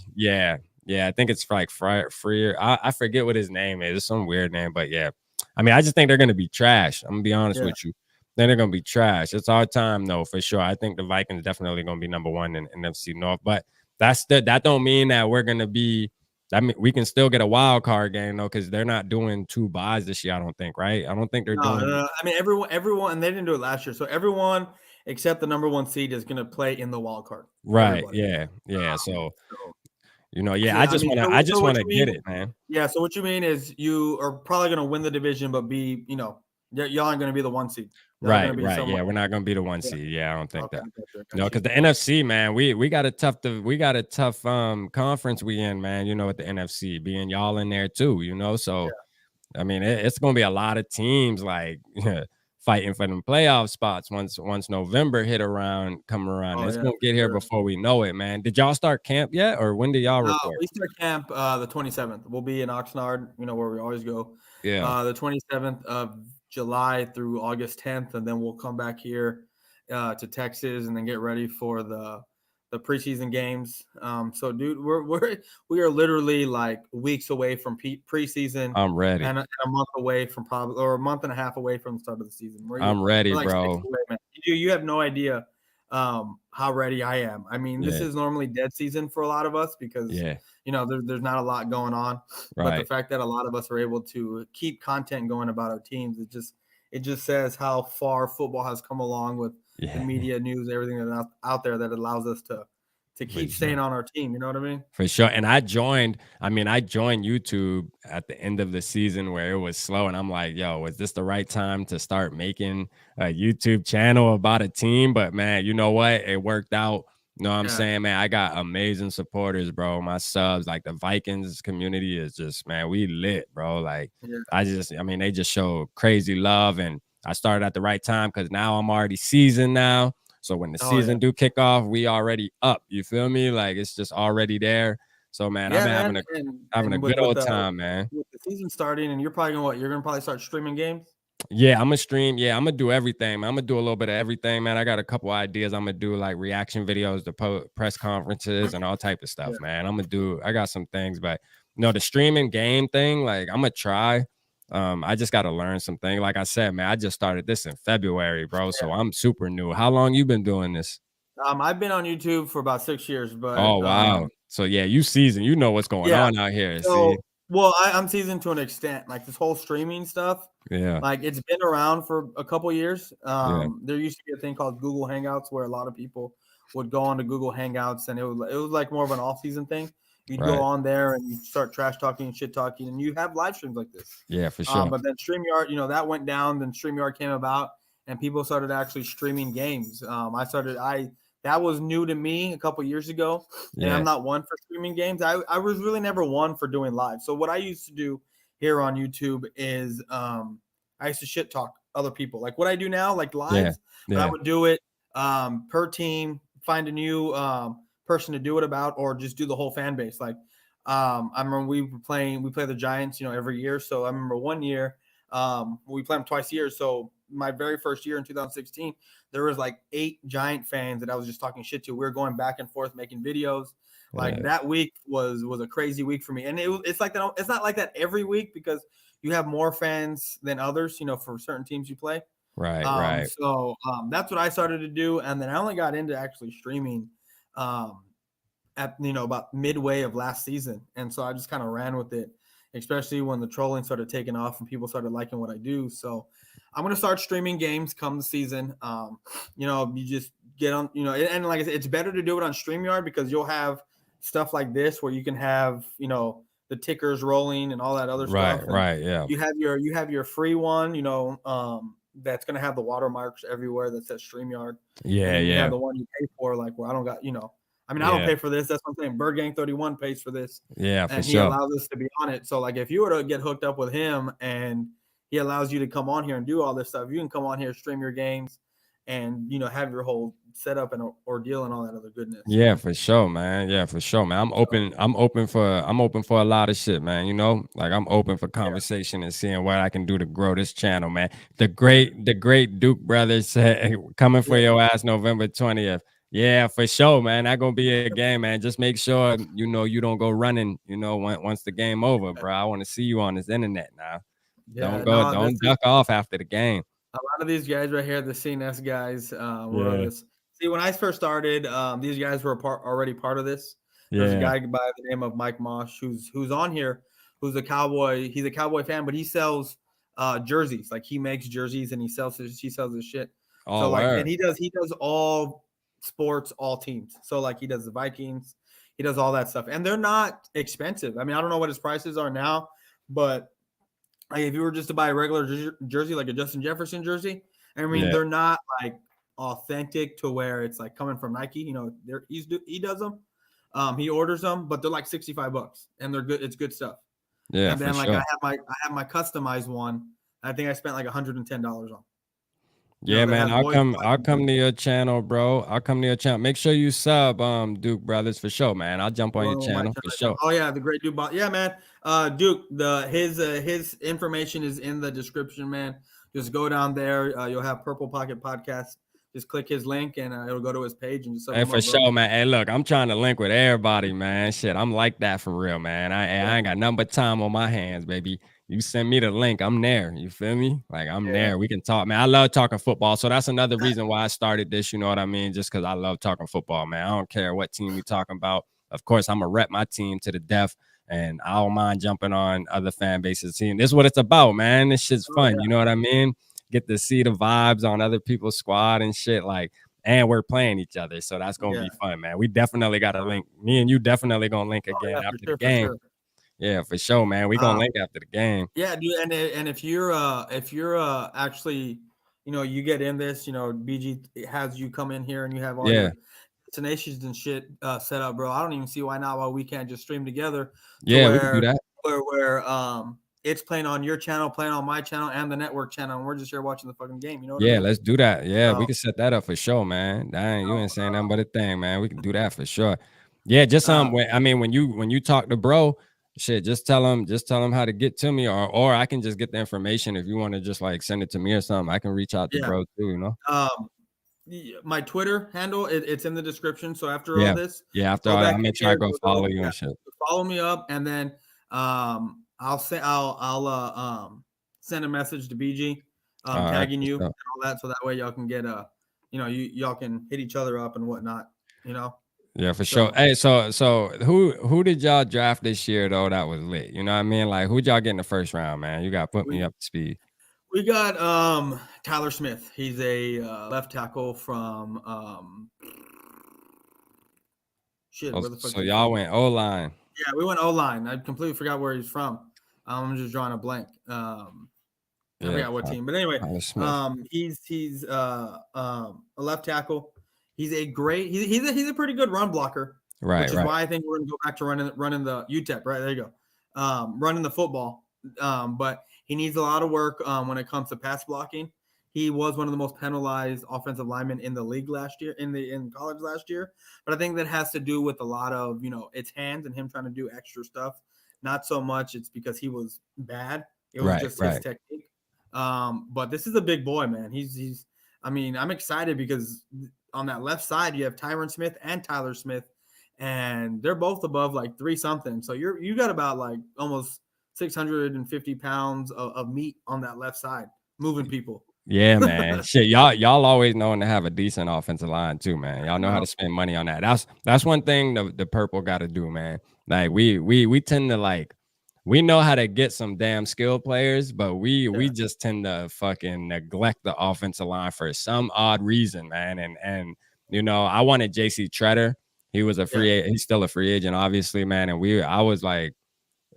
Yeah, I think it's like Freer. I forget what his name is. It's some weird name, but yeah. I mean, I just think they're gonna be trash. I'm gonna be honest Yeah. with you. Then they're gonna be trash. It's our time though, for sure. I think the Vikings definitely gonna be number one in NFC North, but that don't mean that we're gonna be. I mean, we can still get a wild card game though, because they're not doing 2 buys this year. I don't think, right? I don't think they're No, no, doing. no. I mean, everyone, and they didn't do it last year. So everyone except the number one seed is going to play in the wild card. Right. Everybody. Yeah. So So, yeah, I mean, I so just what want to you mean? get it, man. Yeah. So what you mean is you are probably going to win the division, but y'all aren't going to be the one seed. Y'all are going Right, to be right. somewhere. Yeah, we're not gonna be the one Yeah. seed. Yeah, I don't think Okay. that. Gotcha, No, got because you. the NFC, man, we got a tough conference we in, man. With the NFC being y'all in there too, So Yeah. I mean, it's gonna be a lot of teams like fighting for them playoff spots once November come around. Oh It's yeah, gonna for get here sure. before we know it, man. Did y'all start camp yet, or when did y'all report? We start camp the 27th. We'll be in Oxnard, where we always go. Yeah, The 27th of July through August 10th, and then we'll come back here to Texas and then get ready for the preseason games. So, dude, we are literally like weeks away from preseason I'm ready. and a month away from probably or a month and a half away from the start of the season. I'm We're ready, like 6 bro. away, man. You have no idea how ready I am. I mean, this Yeah, is normally dead season for a lot of us because yeah, there's not a lot going on. But the right. fact that a lot of us are able to keep content going about our teams, it just says how far football has come along with the Yeah, media, news, everything that's out there that allows us to for keep sure. staying on our team. You know what I mean? For sure. And I joined YouTube at the end of the season where it was slow. And I'm like, yo, is this the right time to start making a YouTube channel about a team? But man, you know what? It worked out. You know what I'm Yeah, saying, man? I got amazing supporters, bro. My subs, like the Vikings community is just, man, we lit, bro. Like, yeah, I mean, they just show crazy love. And I started at the right time because now I'm already seasoned now. So when the oh yeah, season do kick off, we already up. You feel me? Like it's just already there. So man, I've yeah, been man. having a And with good with old the time, man. with the season starting, and you're probably gonna what? You're gonna probably start streaming games. Yeah, I'm gonna stream. Yeah, I'm gonna do everything, man. I'm gonna do a little bit of everything, man. I got a couple ideas. I'm gonna do like reaction videos to press conferences and all type of Yeah, stuff, man. I got some things, but the streaming game thing, like I'm gonna try. I just gotta learn some things. Like I said, man, I just started this in February, bro. So yeah. I'm super new. How long you been doing this? I've been on YouTube for about 6 years, Oh, but wow. So, yeah, you seasoned. You know what's going yeah. on out here. See? So, well, I'm seasoned to an extent. Like this whole streaming stuff, Yeah, like it's been around for a couple years. yeah, There used to be a thing called Google Hangouts where a lot of people would go on to Google Hangouts, and it was like more of an off season thing. You'd go right. on there and you start trash talking and shit talking, and you have live streams like this. Yeah, for sure. But then StreamYard, that went down. Then StreamYard came about, and people started actually streaming games. that was new to me a couple years ago, and I'm Yeah. not one for streaming games. I was really never one for doing live. So what I used to do here on YouTube is I used to shit talk other people, like what I do now, like Yeah. lives, but I Yeah. would do it per team, find a new person to do it about, or just do the whole fan base. Like I remember we play the Giants, every year. So I remember one year we play them twice a year. So my very first year in 2016, there was like 8 Giant fans that I was just talking shit to. We were going back and forth making videos. Like Yeah. that week was a crazy week for me, and it's like that. It's not like that every week because you have more fans than others, for certain teams you play. Right. Right. That's what I started to do, and then I only got into actually streaming um, at about midway of last season, and so I just kind of ran with it, especially when the trolling started taking off and people started liking what I do. So I'm gonna start streaming games come the season. You just get on, and like I said, it's better to do it on StreamYard because you'll have stuff like this where you can have the tickers rolling and all that other Right. stuff, and Right. Yeah. you have your free one, that's gonna have the watermarks everywhere that says StreamYard, and Yeah. then you have Yeah. the one you pay for, like where I don't got, I mean, I don't Yeah. pay for this. That's what I'm saying. Bird Gang 31 pays for this, Yeah. For and he sure. allows us to be on it. So, like, if you were to get hooked up with him and he allows you to come on here and do all this stuff, you can come on here, stream your games, and have your whole setup and ordeal and all that other goodness. Yeah, for sure, man. Yeah, for sure, man. I'm open for a lot of shit, man. Like I'm open for Yeah, conversation and seeing what I can do to grow this channel, man. The great Duke brothers said coming for yeah, your ass November 20th. Yeah, for sure, man. That gonna be a game, man. Just make sure you don't go running, once the game over, bro. I want to see you on this internet now. yeah. No, this Don't is duck off after the game. a lot of these guys right here, the CNS guys, were Yeah, this. See, when I first started, these guys were already part of this. There's a yeah. guy by the name of Mike Mosh who's on here, who's a cowboy. He's a cowboy fan, but he sells jerseys. Like he makes jerseys and he sells his shit. So Oh, like, and word. he does all sports, all teams. So like he does the Vikings, he does all that stuff, and they're not expensive. I mean, I don't know what his prices are now, but like if you were just to buy a regular jersey, like a Justin Jefferson jersey, I mean, Yeah, they're not like authentic to where it's like coming from Nike. He does them, he orders them, but they're like $65, and they're good. It's good stuff. yeah, And for then like I sure. have my customized one. I think I spent like $110 on. Yeah, That man. has I'll boys. come. I'll come to your channel, bro. I'll come to your channel. Make sure you sub, Duke Brothers for sure, man. I'll jump on your Oh, my channel turn for right now. sure. Oh yeah, the great Duke. Yeah, man. Duke. His information is in the description, man. Just go down there. You'll have Purple Pocket Podcast. Just click his link, and it'll go to his page, and just sub Hey, him for up, bro. sure, man. Hey, look, I'm trying to link with everybody, man. Shit, I'm like that for real, man. Yeah, I ain't got nothing but time on my hands, baby. You send me the link, I'm there. You feel me? Like I'm yeah, there. We can talk, man. I love talking football, so that's another reason why I started this. You know what I mean? Just because I love talking football, man. I don't care what team we talking about. Of course, I'm gonna rep my team to the death, and I don't mind jumping on other fan bases' team. This is what it's about, man. This shit's oh fun. yeah, You know what I mean? Get to see the vibes on other people's squad and shit. Like and we're playing each other. So that's gonna yeah. be fun, man. We definitely got to link. Me and you definitely gonna link Oh again yeah, for after the sure, for game. sure. Yeah, for sure, man. We gonna Um, link after the game. yeah, dude, and if you're actually, you get in this, BG has you come in here and you have all Yeah, your destinations and shit set up, bro. I don't even see why we can't just stream together to yeah, we can do that. where it's playing on your channel, playing on my channel and the network channel, and we're just here watching the fucking game. You know what I Yeah, mean? let's do that. Yeah, we So, can set that up for sure, man. Dang, you ain't saying nothing uh, but a thing, man. We can do that for sure. Yeah, just uh, I mean, when you talk to bro, shit, just tell him how to get to me, or I can just get the information if you want to just like send it to me or something. I can reach out to yeah. bro too, you know. Um, my Twitter handle, it's in the description. So after all Yeah, this, yeah. After go all, back I'll in make sure I here, go follow you yeah, and shit. follow me up, and then I'll send a message to BG, All right, tagging for you and sure. all that, so that way y'all can get y'all can hit each other up and whatnot, you know. Yeah, for sure. So Hey, so who did y'all draft this year though? That was lit. You know what I mean? Like who'd y'all get in the first round, man? You got to put me we up to speed. we got Tyler Smith. He's a left tackle from shit. Oh, Where the fuck so is he y'all from? went O line. Yeah, we went O line. I completely forgot where he's from. I'm just drawing a blank. I Yeah, forgot what team, but anyway, Tyler Smith. he's a left tackle. He's a great. He's a pretty good run blocker, Right, which is right. why I think we're gonna go back to running the UTEP. Right there you go, running the football. But he needs a lot of work when it comes to pass blocking. He was one of the most penalized offensive linemen in the league last year, in college last year. But I think that has to do with a lot of it's hands and him trying to do extra stuff. Not so much it's because he was bad. It was Right, just his right. technique. But this is a big boy, man. He's. I mean, I'm excited because on that left side you have Tyron Smith and Tyler Smith, and they're both above like 3 something. So you got about like almost 650 pounds of meat on that left side moving people. Yeah, man. Shit, y'all always known to have a decent offensive line too, man. Y'all know how to spend money on that. That's one thing the purple got to do, man. Like we tend to like we know how to get some damn skilled players, but we just tend to fucking neglect the offensive line for some odd reason, man. And I wanted JC Treader. He was he's still a free agent, obviously, man. And I was like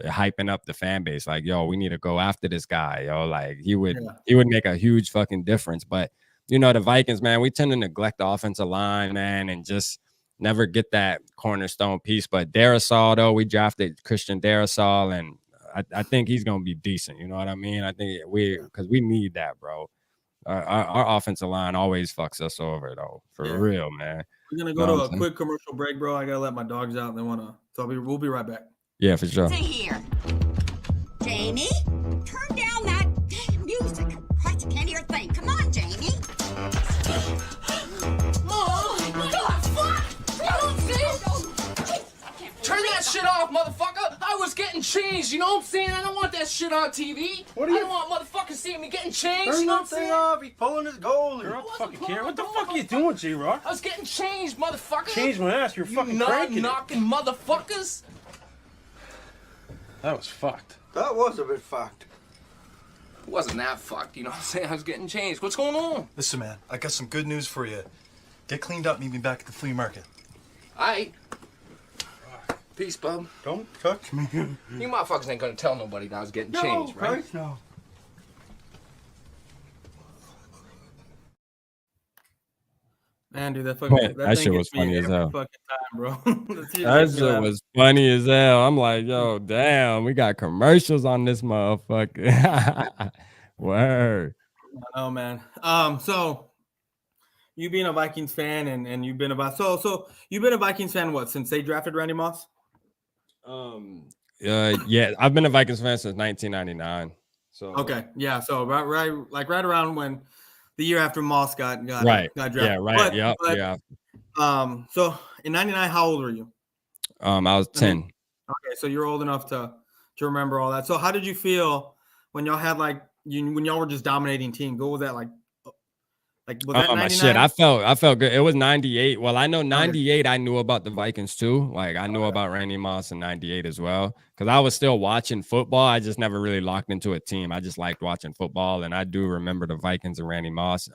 hyping up the fan base, like, yo, we need to go after this guy, yo. Like he would make a huge fucking difference. But the Vikings, man, we tend to neglect the offensive line, man, and just never get that cornerstone piece. But Darrisaw, though, we drafted Christian Darrisaw, and I think he's gonna be decent. You know what I mean? I think because we need that, bro. Our offensive line always fucks us over, though, for real, man. We're gonna go to a quick commercial break, bro. I gotta let my dogs out, and they so we'll be right back. Yeah, for sure. Stay here. Jamie, turn down that music. Christ, I can't hear a thing. Come on, Jamie. Turn that shit off, motherfucker! I was getting changed, you know what I'm saying? I don't want that shit on TV. I don't want motherfuckers seeing me getting changed, you know what I'm saying? Off. He's pulling his goal. You're fucking care. What the fuck are you doing, J-Rock? I was getting changed, motherfucker. Change my ass. You're fucking cranking knocking motherfuckers. That was fucked. That was a bit fucked. It wasn't that fucked, you know what I'm saying? I was getting changed. What's going on? Listen, man, I got some good news for you. Get cleaned up, meet me back at the flea market. Aight. Peace, bub. Don't touch me. You motherfuckers ain't gonna tell nobody that I was getting changed, right? Christ, no. Man, dude, that shit was funny as hell. Fucking time, bro. That shit was funny as hell. I'm like, yo, damn, we got commercials on this motherfucker. Word. I know, man. So you being a Vikings fan and you've been so you've been a Vikings fan since they drafted Randy Moss? Yeah, I've been a Vikings fan since 1999. So okay, yeah. So right around when the year after Moss got drafted. Yeah, right. Yeah. So in '99, how old were you? I was 10. Okay, so you're old enough to remember all that. So how did you feel when y'all had when y'all were just dominating team? What was that like? Was that 99? Shit, I felt good. It was 98. Well, I know 98. I knew about the Vikings too. Like I knew about Randy Moss in 98 as well, because I was still watching football. I just never really locked into a team. I just liked watching football, and I do remember the Vikings and Randy Moss.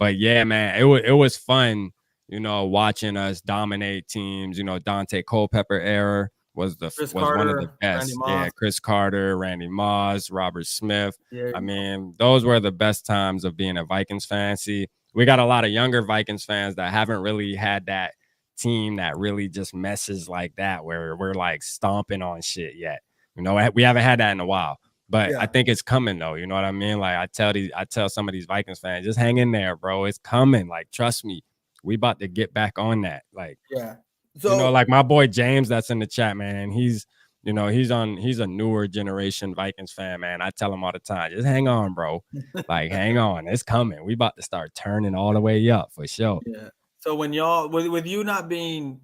But yeah, man, it was fun. Watching us dominate teams. Dante Culpepper era was one of the best. Yeah, Chris Carter, Randy Moss, Robert Smith. Yeah. I mean, those were the best times of being a Vikings fan. See, we got a lot of younger Vikings fans that haven't really had that team that really just messes like that, where we're like stomping on shit yet. We haven't had that in a while. But I think it's coming though. You know what I mean? Like I tell some of these Vikings fans, just hang in there, bro. It's coming. Like, trust me, we about to get back on that. Like, yeah. So, like my boy James that's in the chat, man, he's a newer generation Vikings fan, man. I tell him all the time, just hang on, bro. Like, hang on. It's coming. We about to start turning all the way up for sure. Yeah. So when y'all, with you not being,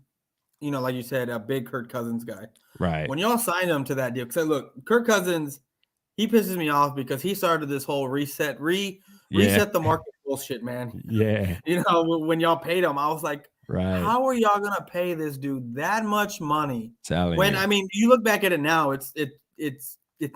like you said, a big Kirk Cousins guy, right? When y'all signed him to that deal, because look, Kirk Cousins, he pisses me off because he started this whole reset the market bullshit, man. Yeah. When y'all paid him, I was like, right. How are y'all gonna pay this dude that much money? I mean, you look back at it now, it's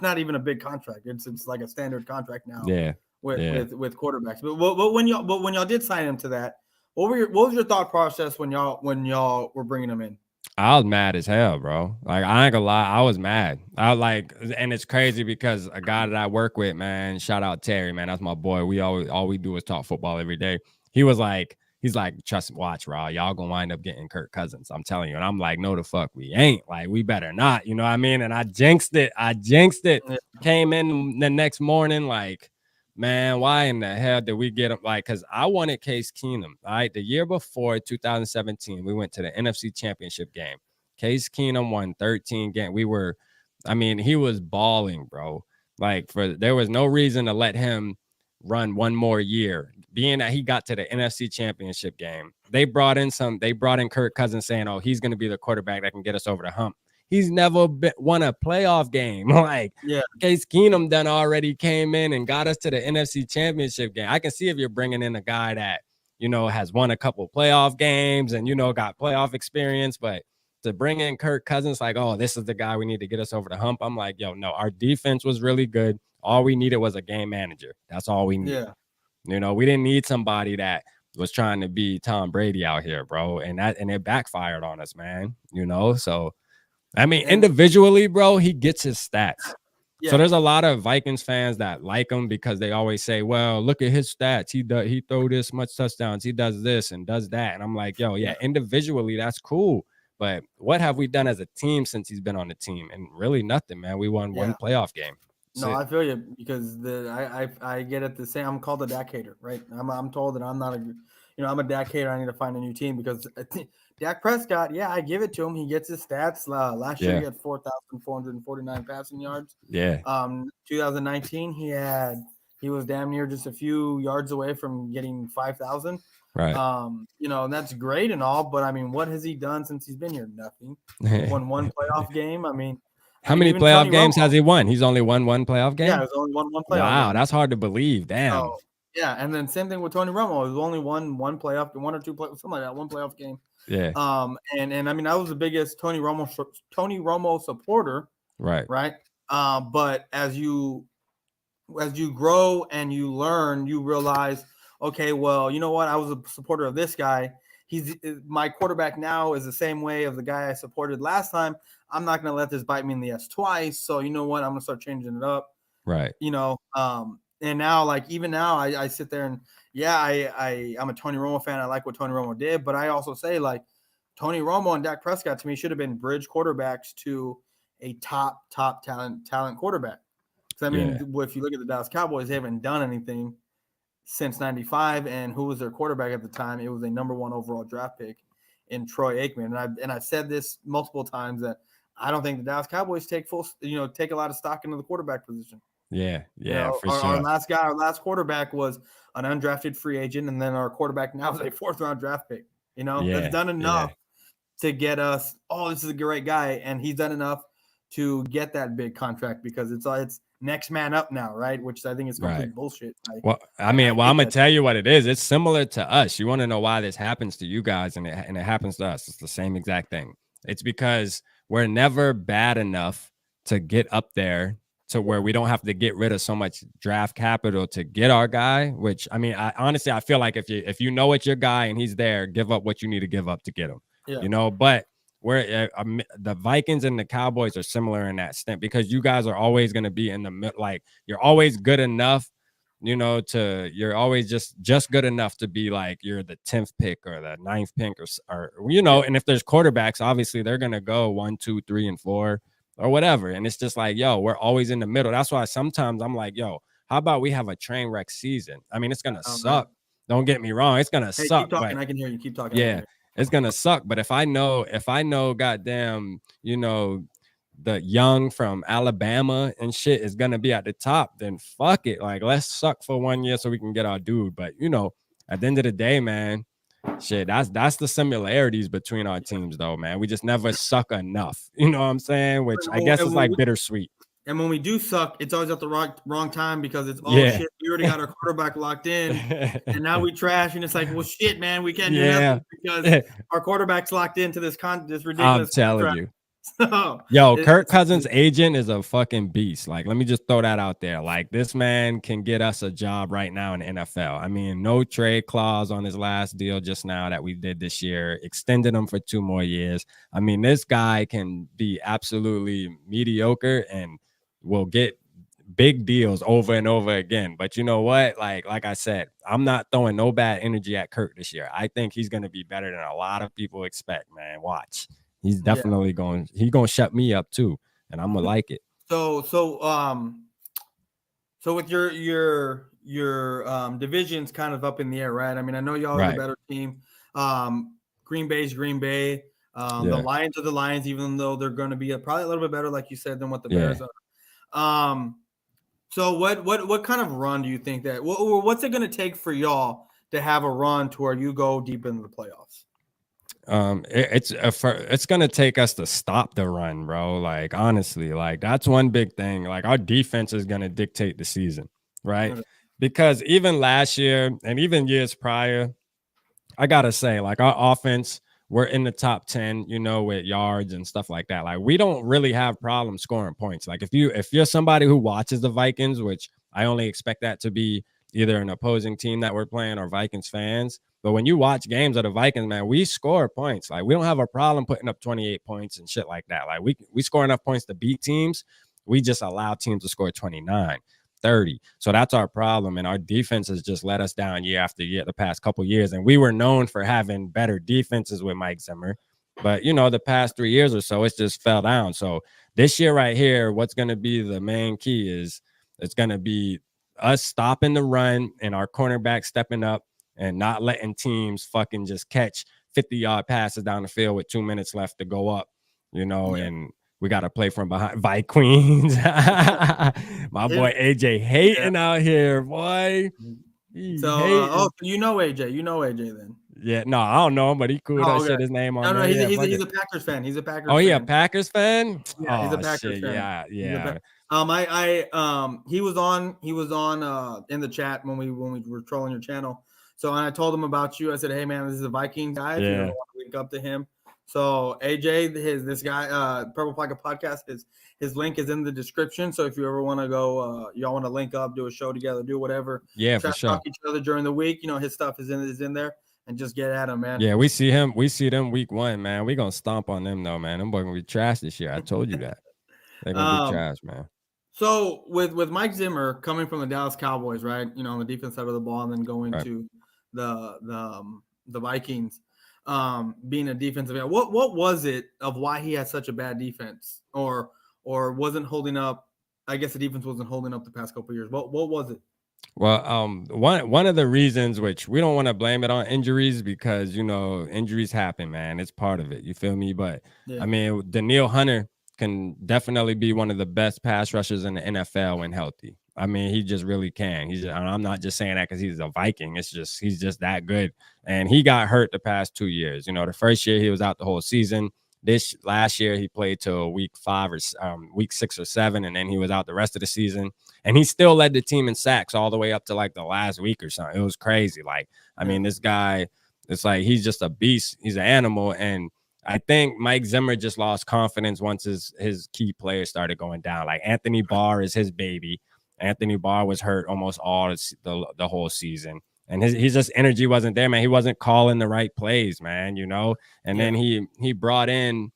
not even a big contract. It's like a standard contract now. Yeah. With quarterbacks. But when y'all did sign him to that, what was your thought process when y'all were bringing him in? I was mad as hell, bro. Like, I ain't gonna lie, I was mad. And it's crazy because a guy that I work with, man, shout out Terry, man, that's my boy. All we do is talk football every day. He was like, He's like, watch, Raw, y'all gonna wind up getting Kirk Cousins. I'm telling you. And I'm like, no, the fuck we ain't. Like, we better not. You know what I mean? And I jinxed it. Yeah. Came in the next morning, like, man, why in the hell did we get him? Like, because I wanted Case Keenum. All right, the year before, 2017, we went to the NFC Championship game. Case Keenum won 13 games. He was balling, bro. Like, there was no reason to let him run one more year, being that he got to the NFC Championship game. They brought in Kirk Cousins saying, oh, he's going to be the quarterback that can get us over the hump. He's never won a playoff game. Like, Yeah. Case Keenum done already came in and got us to the NFC Championship game. I can see if you're bringing in a guy that, has won a couple playoff games and, got playoff experience, but to bring in Kirk Cousins, like, oh, this is the guy we need to get us over the hump. I'm like, yo, no, our defense was really good. All we needed was a game manager. That's all we needed. Yeah. We didn't need somebody that was trying to be Tom Brady out here, bro. And it backfired on us, man. So individually, bro, he gets his stats. Yeah. So there's a lot of Vikings fans that like him because they always say, well, look at his stats. He throw this much touchdowns. He does this and does that. And I'm like, yo, yeah, individually, that's cool. But what have we done as a team since he's been on the team? And really nothing, man. We won one playoff game. No, I feel you because I get it the same. I'm called a Dak hater, right? I'm told that I'm not I'm a Dak hater. I need to find a new team because Dak Prescott, I give it to him. He gets his stats. Last year he had 4,449 passing yards. Yeah. 2019 he was damn near just a few yards away from getting 5,000. Right. And that's great and all, but what has he done since he's been here? Nothing. Won one playoff game. How many playoff games has he won? He's only won one playoff game? Yeah, he's only won one playoff Wow, game. that's hard to believe. Damn. So, and then same thing with Tony Romo. He's only won one playoff, one or two playoffs, something like that, one playoff game. Yeah. And I was the biggest Tony Romo supporter. Right. Right. But as you grow and you learn, you realize, okay, well, you know what? I was a supporter of this guy. My quarterback now is the same way of the guy I supported last time. I'm not going to let this bite me in the ass twice. So you know what? I'm going to start changing it up. Right. And now, even now, I sit there and I'm a Tony Romo fan. I like what Tony Romo did, but I also say Tony Romo and Dak Prescott to me should have been bridge quarterbacks to a top talent quarterback. If you look at the Dallas Cowboys, they haven't done anything since 95, and who was their quarterback at the time? It was a number 1 overall draft pick in Troy Aikman. And I've said this multiple times that I don't think the Dallas Cowboys take a lot of stock into the quarterback position. Yeah, for sure. Our last quarterback was an undrafted free agent, and then our quarterback now is a 4th round draft pick. That's done enough to get us. Oh, this is a great guy, and he's done enough to get that big contract because it's next man up now, right? Which I think is complete bullshit. I'm gonna tell you what it is. It's similar to us. You want to know why this happens to you guys, and it happens to us. It's the same exact thing. It's because we're never bad enough to get up there to where we don't have to get rid of so much draft capital to get our guy. Which I honestly feel like if you know it's your guy and he's there, give up what you need to give up to get him. Yeah. But where the Vikings and the Cowboys are similar in that stint because you guys are always going to be in the middle. Like you're always good enough, you're always just good enough to be like you're the 10th pick or the 9th pick or and if there's quarterbacks, obviously they're going to go 1, 2, 3, and 4 or whatever. And it's just like, yo, we're always in the middle. That's why sometimes I'm like, yo, how about we have a train wrek season? It's going to suck. Man. Don't get me wrong. It's going to suck. Keep talking. I can hear you. Keep talking. Yeah. It's gonna suck, but if I know, goddamn, the young from Alabama and shit is gonna be at the top, then fuck it. Like, let's suck for 1 year so we can get our dude. But at the end of the day, man, shit, that's the similarities between our teams, though, man. We just never suck enough. You know what I'm saying? Which I guess is like bittersweet. And when we do suck, it's always at the wrong time because it's shit. We already got our quarterback locked in, and now we trash. And it's like, well, shit, man, we can't do nothing because our quarterback's locked into this ridiculous. I'm telling you. So, Kirk Cousins' agent is a fucking beast. Like, let me just throw that out there. Like, this man can get us a job right now in the NFL. No trade clause on his last deal just now that we did this year. Extended him for 2 more years. This guy can be absolutely mediocre and will get big deals over and over again. But you know what? Like I said, I'm not throwing no bad energy at Kirk this year. I think he's gonna be better than a lot of people expect, man. Watch. He's definitely going to shut me up too. And I'm gonna like it. So with your division's kind of up in the air, right? I mean, I know y'all are the better team. Green Bay's Green Bay. The Lions are the Lions, even though they're going to be probably a little bit better, like you said, than what the Bears are. So what kind of run do you think that? What's it going to take for y'all to have a run to where you go deep into the playoffs? It's gonna take us to stop the run, bro. Like honestly, like that's one big thing. Like our defense is gonna dictate the season, right? Because even last year and even years prior, I gotta say, like our offense, we're in the top 10, you know, with yards and stuff like that. Like we don't really have problems scoring points. Like if you're somebody who watches the Vikings, which I only expect that to be either an opposing team that we're playing or Vikings fans. But when you watch games of the Vikings, man, we score points. Like we don't have a problem putting up 28 points and shit like that. Like we score enough points to beat teams. We just allow teams to score 29, 30. So that's our problem. And our defense has just let us down year after year the past couple years. And we were known for having better defenses with Mike Zimmer. But, you know, the past 3 years or so, it's just fell down. So this year right here, what's going to be the main key is it's going to be us stopping the run and our cornerback stepping up and not letting teams fucking just catch 50-yard passes down the field with 2 minutes left to go up, you know, and we got to play from behind. Queens. My boy AJ hating out here, boy. So, you know AJ. You know AJ then. Yeah, no, I don't know him, but he cool. That shit his name on there. He's a Packers fan. He's a Packers fan. Oh, yeah, Packers fan? Yeah, he's a Packers fan. Yeah. He was on in the chat when we were trolling your channel. So and I told him about you. I said, hey man, this is a Vikings guy. If you want to link up to him. So AJ, this guy, Purple Pocket Podcast, his link is in the description. So if you ever want to go, y'all want to link up, do a show together, do whatever. Yeah, for sure. Talk each other during the week. You know, his stuff is in there, and just get at him, man. Yeah, we see them week 1, man. We gonna stomp on them though, man. Them boys gonna be trash this year. I told you that. They're gonna be trash, man. So with Mike Zimmer coming from the Dallas Cowboys, right? You know, on the defense side of the ball, and then going to the Vikings, being a defensive end. What was it of why he had such a bad defense, or wasn't holding up? I guess the defense wasn't holding up the past couple of years. What was it? Well, one of the reasons, which we don't want to blame it on injuries, because you know injuries happen, man. It's part of it. You feel me? But I mean, Danielle Hunter can definitely be one of the best pass rushers in the NFL when healthy. I mean, he just really can. I'm not just saying that because he's a Viking. It's just he's just that good. And he got hurt the past 2 years. You know, the first year he was out the whole season. Last year he played till week 5 or week 6 or 7, and then he was out the rest of the season. And he still led the team in sacks all the way up to like the last week or something. It was crazy. Like, I mean, this guy, it's like he's just a beast. He's an animal. And I think Mike Zimmer just lost confidence once his key players started going down. Like Anthony Barr is his baby. Anthony Barr was hurt almost all the whole season. And his just energy wasn't there, man. He wasn't calling the right plays, man, you know. And then he brought in,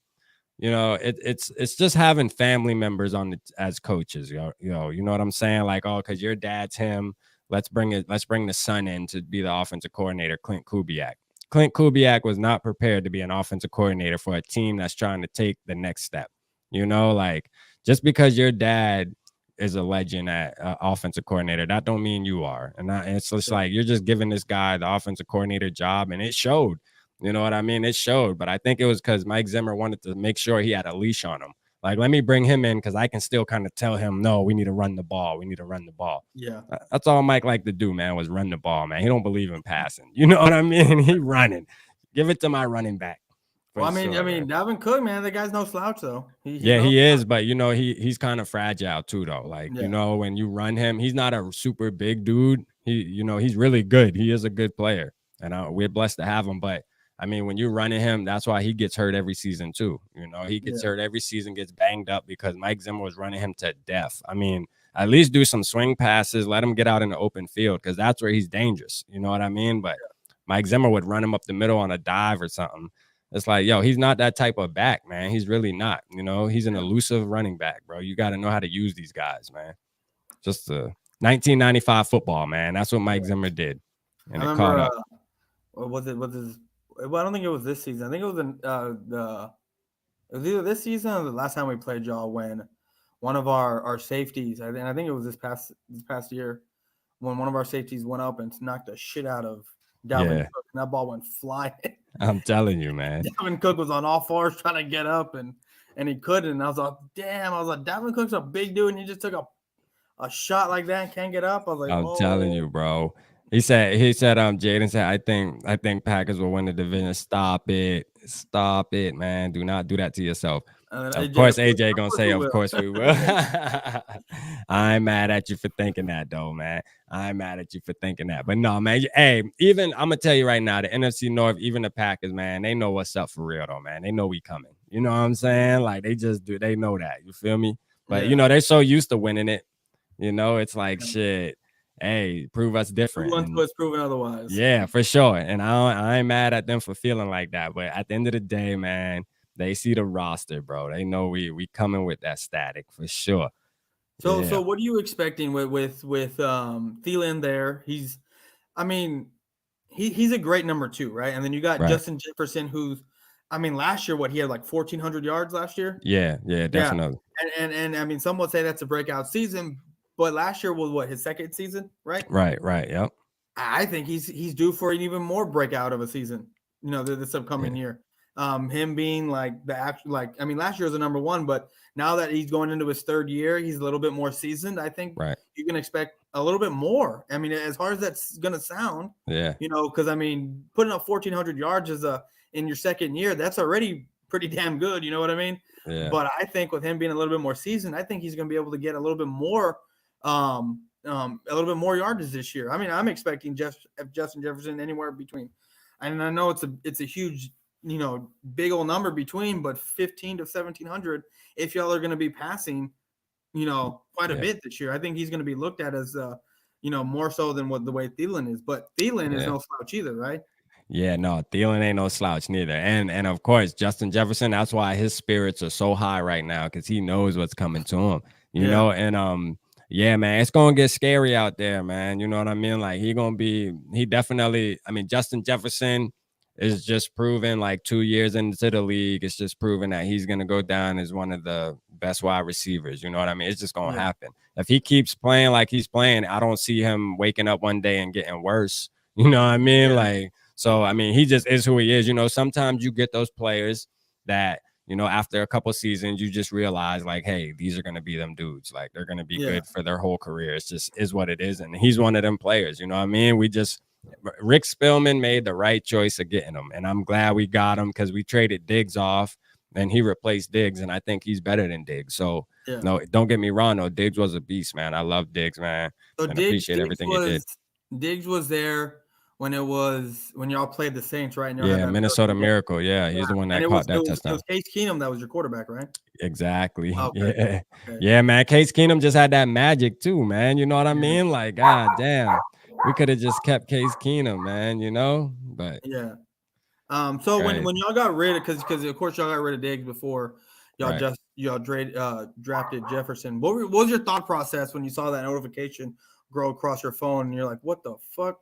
you know, it's just having family members as coaches, you know what I'm saying? Like, oh, because your dad's him. Let's bring the son in to be the offensive coordinator, Clint Kubiak. Clint Kubiak was not prepared to be an offensive coordinator for a team that's trying to take the next step. You know, like just because your dad is a legend at offensive coordinator, that don't mean you are. And it's just like you're just giving this guy the offensive coordinator job, and it showed. You know what I mean? It showed. But I think it was because Mike Zimmer wanted to make sure he had a leash on him. Like, let me bring him in because I can still kind of tell him, no, we need to run the ball. We need to run the ball. Yeah. That's all Mike liked to do, man, was run the ball, man. He don't believe in passing. You know what I mean? He running. Give it to my running back. Well, I mean, Dalvin Cook, man, the guy's no slouch, though. He is, but you know, he's kind of fragile too, though. Like, you know, when you run him, he's not a super big dude. He's really good. He is a good player, and we're blessed to have him. But I mean, when you're running him, that's why he gets hurt every season too. You know, he gets hurt every season, gets banged up because Mike Zimmer was running him to death. I mean, at least do some swing passes, let him get out in the open field because that's where he's dangerous. You know what I mean? But Mike Zimmer would run him up the middle on a dive or something. It's like, yo, he's not that type of back, man. He's really not. You know, he's an elusive running back, bro. You got to know how to use these guys, man. just a 1995 football, man. That's what Mike Zimmer did, and I it caught remember. up. Was it? Well, I don't think it was this season. I think it was it was either this season or the last time we played y'all when one of our safeties, and I think it was this past year, when one of our safeties went up and knocked the shit out of Dalvin Yeah. Cook, and that ball went flying. I'm telling you, man. Dalvin Cook was on all fours trying to get up, and he couldn't. And I was like, damn. I was like, Dalvin Cook's a big dude, and he just took a shot like that and can't get up. I was like, I'm telling you, bro. He said, Jaden said, I think Packers will win the division. Stop it, man. Do not do that to yourself. Of course, AJ gonna say, of course we will. I'm mad at you for thinking that, though, man. I'm mad at you for thinking that. But no, man. Hey, even I'm gonna tell you right now, the NFC North, even the Packers, man, they know what's up for real, though, man. They know we coming. You know what I'm saying? Like they just do. They know that. You feel me? But you know, they're so used to winning it. You know, it's like shit. Hey, prove us different. Until it's proven otherwise. Yeah, for sure. And I ain't mad at them for feeling like that. But at the end of the day, man, they see the roster, bro. They know we coming with that static for sure. So what are you expecting with Thielen there? He's a great number 2, right? And then you got Justin Jefferson, who's last year he had like 1,400 yards last year. Yeah, definitely. Yeah. And some would say that's a breakout season, but last year was his second season, right? Right. Yep. I think he's due for an even more breakout of a season, this upcoming year. Him being like last year was the number 1, but now that he's going into his 3rd year, he's a little bit more seasoned. I think you can expect a little bit more. As hard as that's going to sound, because putting up 1,400 yards in your 2nd year, that's already pretty damn good. You know what I mean? Yeah. But I think with him being a little bit more seasoned, I think he's going to be able to get a little bit more yardage this year. I'm expecting Justin Jefferson anywhere between, and I know it's a huge, big old number between, but 1,500 to 1,700. If y'all are going to be passing, quite a bit this year, I think he's going to be looked at as, more so than the way Thielen is. But Thielen is no slouch either, right? Yeah, no, Thielen ain't no slouch neither. And of course, Justin Jefferson, that's why his spirits are so high right now, because he knows what's coming to him, you know? And yeah, man, it's gonna get scary out there, man. You know what I mean? Like Justin Jefferson is just proven, like 2 years into the league, it's just proven that he's gonna go down as one of the best wide receivers. You know what I mean? It's just gonna happen. If he keeps playing like he's playing, I don't see him waking up one day and getting worse. You know what I mean? Like, so, he just is who he is. Sometimes you get those players that, after a couple seasons, you just realize like, hey, these are going to be them dudes. Like they're going to be good for their whole career. It's just is what it is. And he's one of them players. You know what I mean? Rick Spielman made the right choice of getting him. And I'm glad we got him because we traded Diggs off and he replaced Diggs. And I think he's better than Diggs. So, no, don't get me wrong. No, Diggs was a beast, man. I love Diggs, man. So and appreciate everything he did. Diggs was there when y'all played the Saints, right? And Minnesota Miracle. Yeah, he's the one that caught that touchdown. It was Case Keenum that was your quarterback, right? Exactly. Okay. Yeah, man. Case Keenum just had that magic too, man. You know what I mean? Like, god damn, we could have just kept Case Keenum, man. But So when y'all got rid of, because of course y'all got rid of Diggs before y'all drafted Jefferson. What was your thought process when you saw that notification grow across your phone and you're like, what the fuck?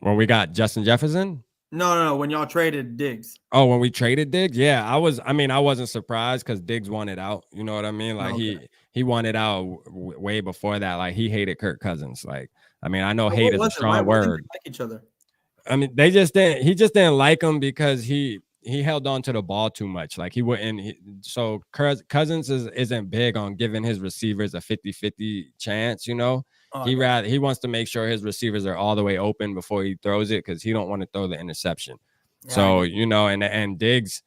When we got Justin Jefferson? No. When y'all traded Diggs. Oh, when we traded Diggs? Yeah, I wasn't surprised because Diggs wanted out. You know what I mean? Like he wanted out way before that. Like he hated Kirk Cousins. Like, I know hate is a strong word. Like each other. He just didn't like him because he held on to the ball too much. Like he wouldn't. So Cousins isn't big on giving his receivers a 50-50 chance, He wants to make sure his receivers are all the way open before he throws it because he don't want to throw the interception. Yeah. So, and Diggs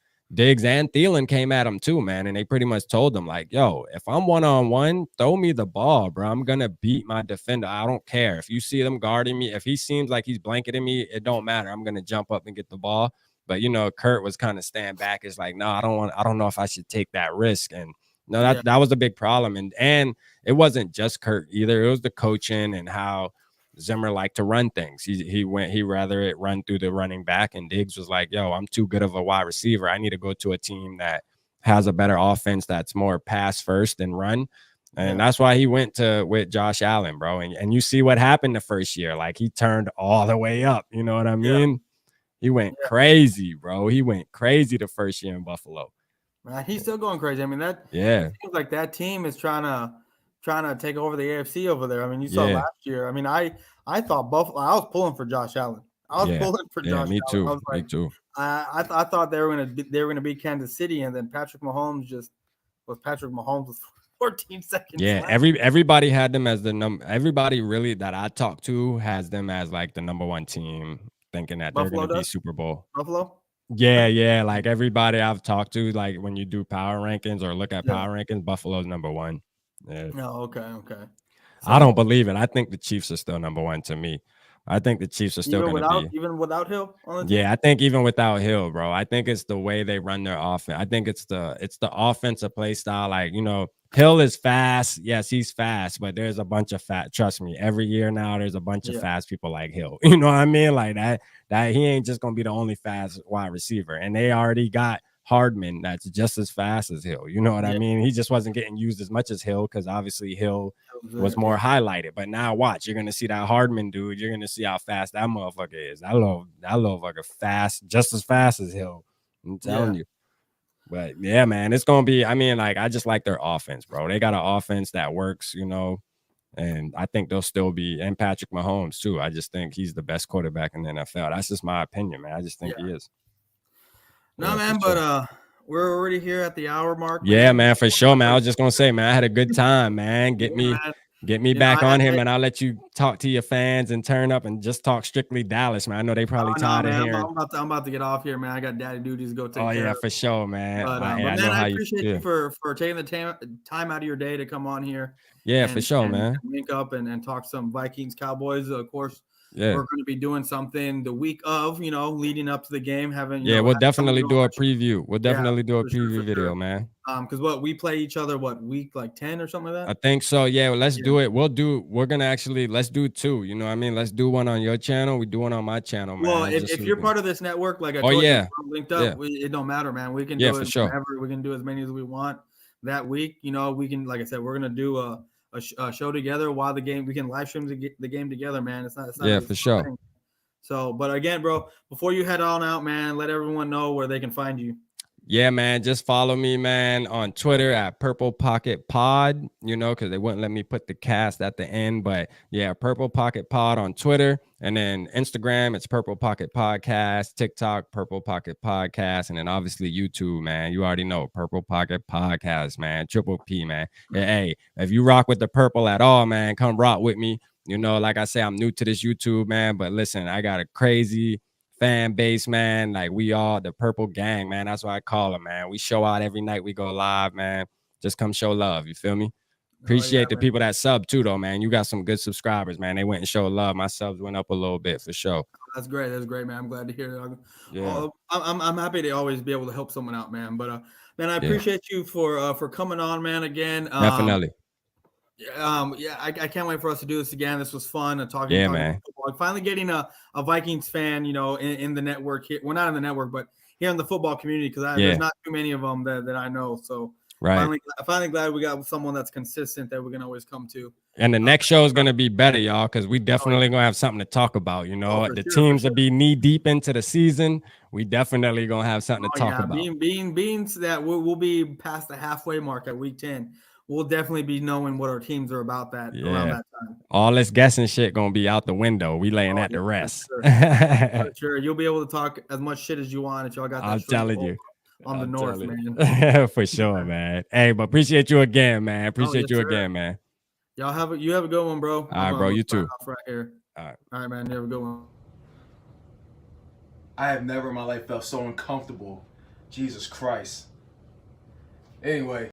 and Thielen came at him too, man. And they pretty much told him like, yo, if I'm one-on-one, throw me the ball, bro. I'm going to beat my defender. I don't care. If you see them guarding me, if he seems like he's blanketing me, it don't matter. I'm going to jump up and get the ball. But, Kurt was kind of stand back. It's like, no, I don't know if I should take that risk. And that was a big problem. And it wasn't just Kurt either. It was the coaching and how Zimmer liked to run things. He rather it run through the running back. And Diggs was like, yo, I'm too good of a wide receiver. I need to go to a team that has a better offense that's more pass first than run. And Yeah. that's why he went with Josh Allen, bro. And you see what happened the first year. Like, he turned all the way up. You know what I mean? He went crazy, bro. He went crazy the first year in Buffalo. Man, he's still going crazy. I mean, it seems like that team is trying to take over the AFC over there. I mean, you saw last year. I mean, I thought Buffalo. I was pulling for Josh Allen. I was pulling for Josh me Allen. too. I was like, me too. I thought they were gonna beat Kansas City, and then Patrick Mahomes with 14 seconds. Yeah, left. everybody had them as the number. Everybody really that I talked to has them as like the number one team, thinking that Buffalo they're gonna be does? Super Bowl. Buffalo. Yeah. Like, everybody I've talked to, like, when you do power rankings or look at power rankings, Buffalo's number one. Yeah. Oh, okay. I don't believe it. I think the Chiefs are still number one to me. I think the Chiefs are still going to be. Even without Hill on the team? Yeah, I think even without Hill, bro, I think it's the way they run their offense. I think it's the offensive play style. Like, Hill is fast. Yes, he's fast, but there's a bunch of trust me, every year now there's a bunch of fast people like Hill. You know what I mean? Like, that he ain't just going to be the only fast wide receiver. And they already got Hardman that's just as fast as Hill. You know what I mean? He just wasn't getting used as much as Hill because obviously Hill was more highlighted. But now watch, you're gonna see that Hardman dude. You're gonna see how fast that motherfucker is. That little motherfucker fast, just as fast as Hill. I'm telling you. But yeah, man, it's gonna be. I mean, like, I just like their offense, bro. They got an offense that works, and I think they'll still be. And Patrick Mahomes too. I just think he's the best quarterback in the NFL. That's just my opinion, man. I just think he is. No, man, but we're already here at the hour mark. Yeah, man, for sure, man. I was just gonna say, man, I had a good time, man. Get me back on here, man. I'll let you talk to your fans and turn up and just talk strictly Dallas, man. I know they probably tired of hearing. I'm about to get off here, man. I got daddy duties to go take care of. Oh yeah, for sure, man. But man, I appreciate you for taking the time out of your day to come on here. Yeah, for sure, man. Link up and talk some Vikings, Cowboys, of course. Yeah, we're going to be doing something the week of, leading up to the game. We'll definitely do a preview. We'll definitely do a preview video, man. Because we play each other week like 10 or something like that. I think so. Yeah, let's do it. Let's do two. You know what I mean? Let's do one on your channel. We do one on my channel, man. Well, if you're part of this network, like I told you, we're linked up. It don't matter, man. We can do it whenever. We can do as many as we want that week. We can, like I said, we're going to do a show together while the game. We can live stream the game together, man. It's not for sure. Thing. So, but again, bro, before you head on out, man, let everyone know where they can find you. Yeah, man, just follow me, man, on Twitter at Purple Pocket Pod, because they wouldn't let me put the cast at the end. But yeah, Purple Pocket Pod on Twitter. And then Instagram, it's Purple Pocket Podcast. TikTok, Purple Pocket Podcast. And then obviously YouTube, man. You already know, Purple Pocket Podcast, man. Triple P, man. Hey, if you rock with the purple at all, man, come rock with me. Like I say, I'm new to this YouTube, man. But listen, I got a crazy fan base, man. Like, we all the Purple Gang, man. That's what I call them, man. We show out every night we go live, man. Just come show love. You feel me? Appreciate the people that sub too, though, man. You got some good subscribers, man. They went and showed love. My subs went up a little bit for sure. That's great. That's great, man. I'm glad to hear it. Yeah. I'm happy to always be able to help someone out, man. But man, I appreciate you for coming on, man. Again, definitely. I can't wait for us to do this again. This was fun and talking. Yeah, man. Football. Finally getting a Vikings fan, in the network here. Well, not in the network, but here in the football community, because there's not too many of them that I know. So finally glad we got someone that's consistent that we can always come to. And the next show is gonna be better, y'all, because we definitely gonna have something to talk about. The teams will be knee deep into the season. We definitely gonna have something to talk about. Being that we'll be past the halfway mark at week 10. We'll definitely be knowing what our teams are about around that time. All this guessing shit gonna be out the window. We laying at the rest. Sure. You'll be able to talk as much shit as you want if y'all got that. I'm telling you. On the north, man. For sure, man. Hey, but appreciate you again, man. Appreciate you again, man. Y'all have a good one, bro. All right, bro. You too. Right here. All right, man. You have a good one. I have never in my life felt so uncomfortable. Jesus Christ. Anyway.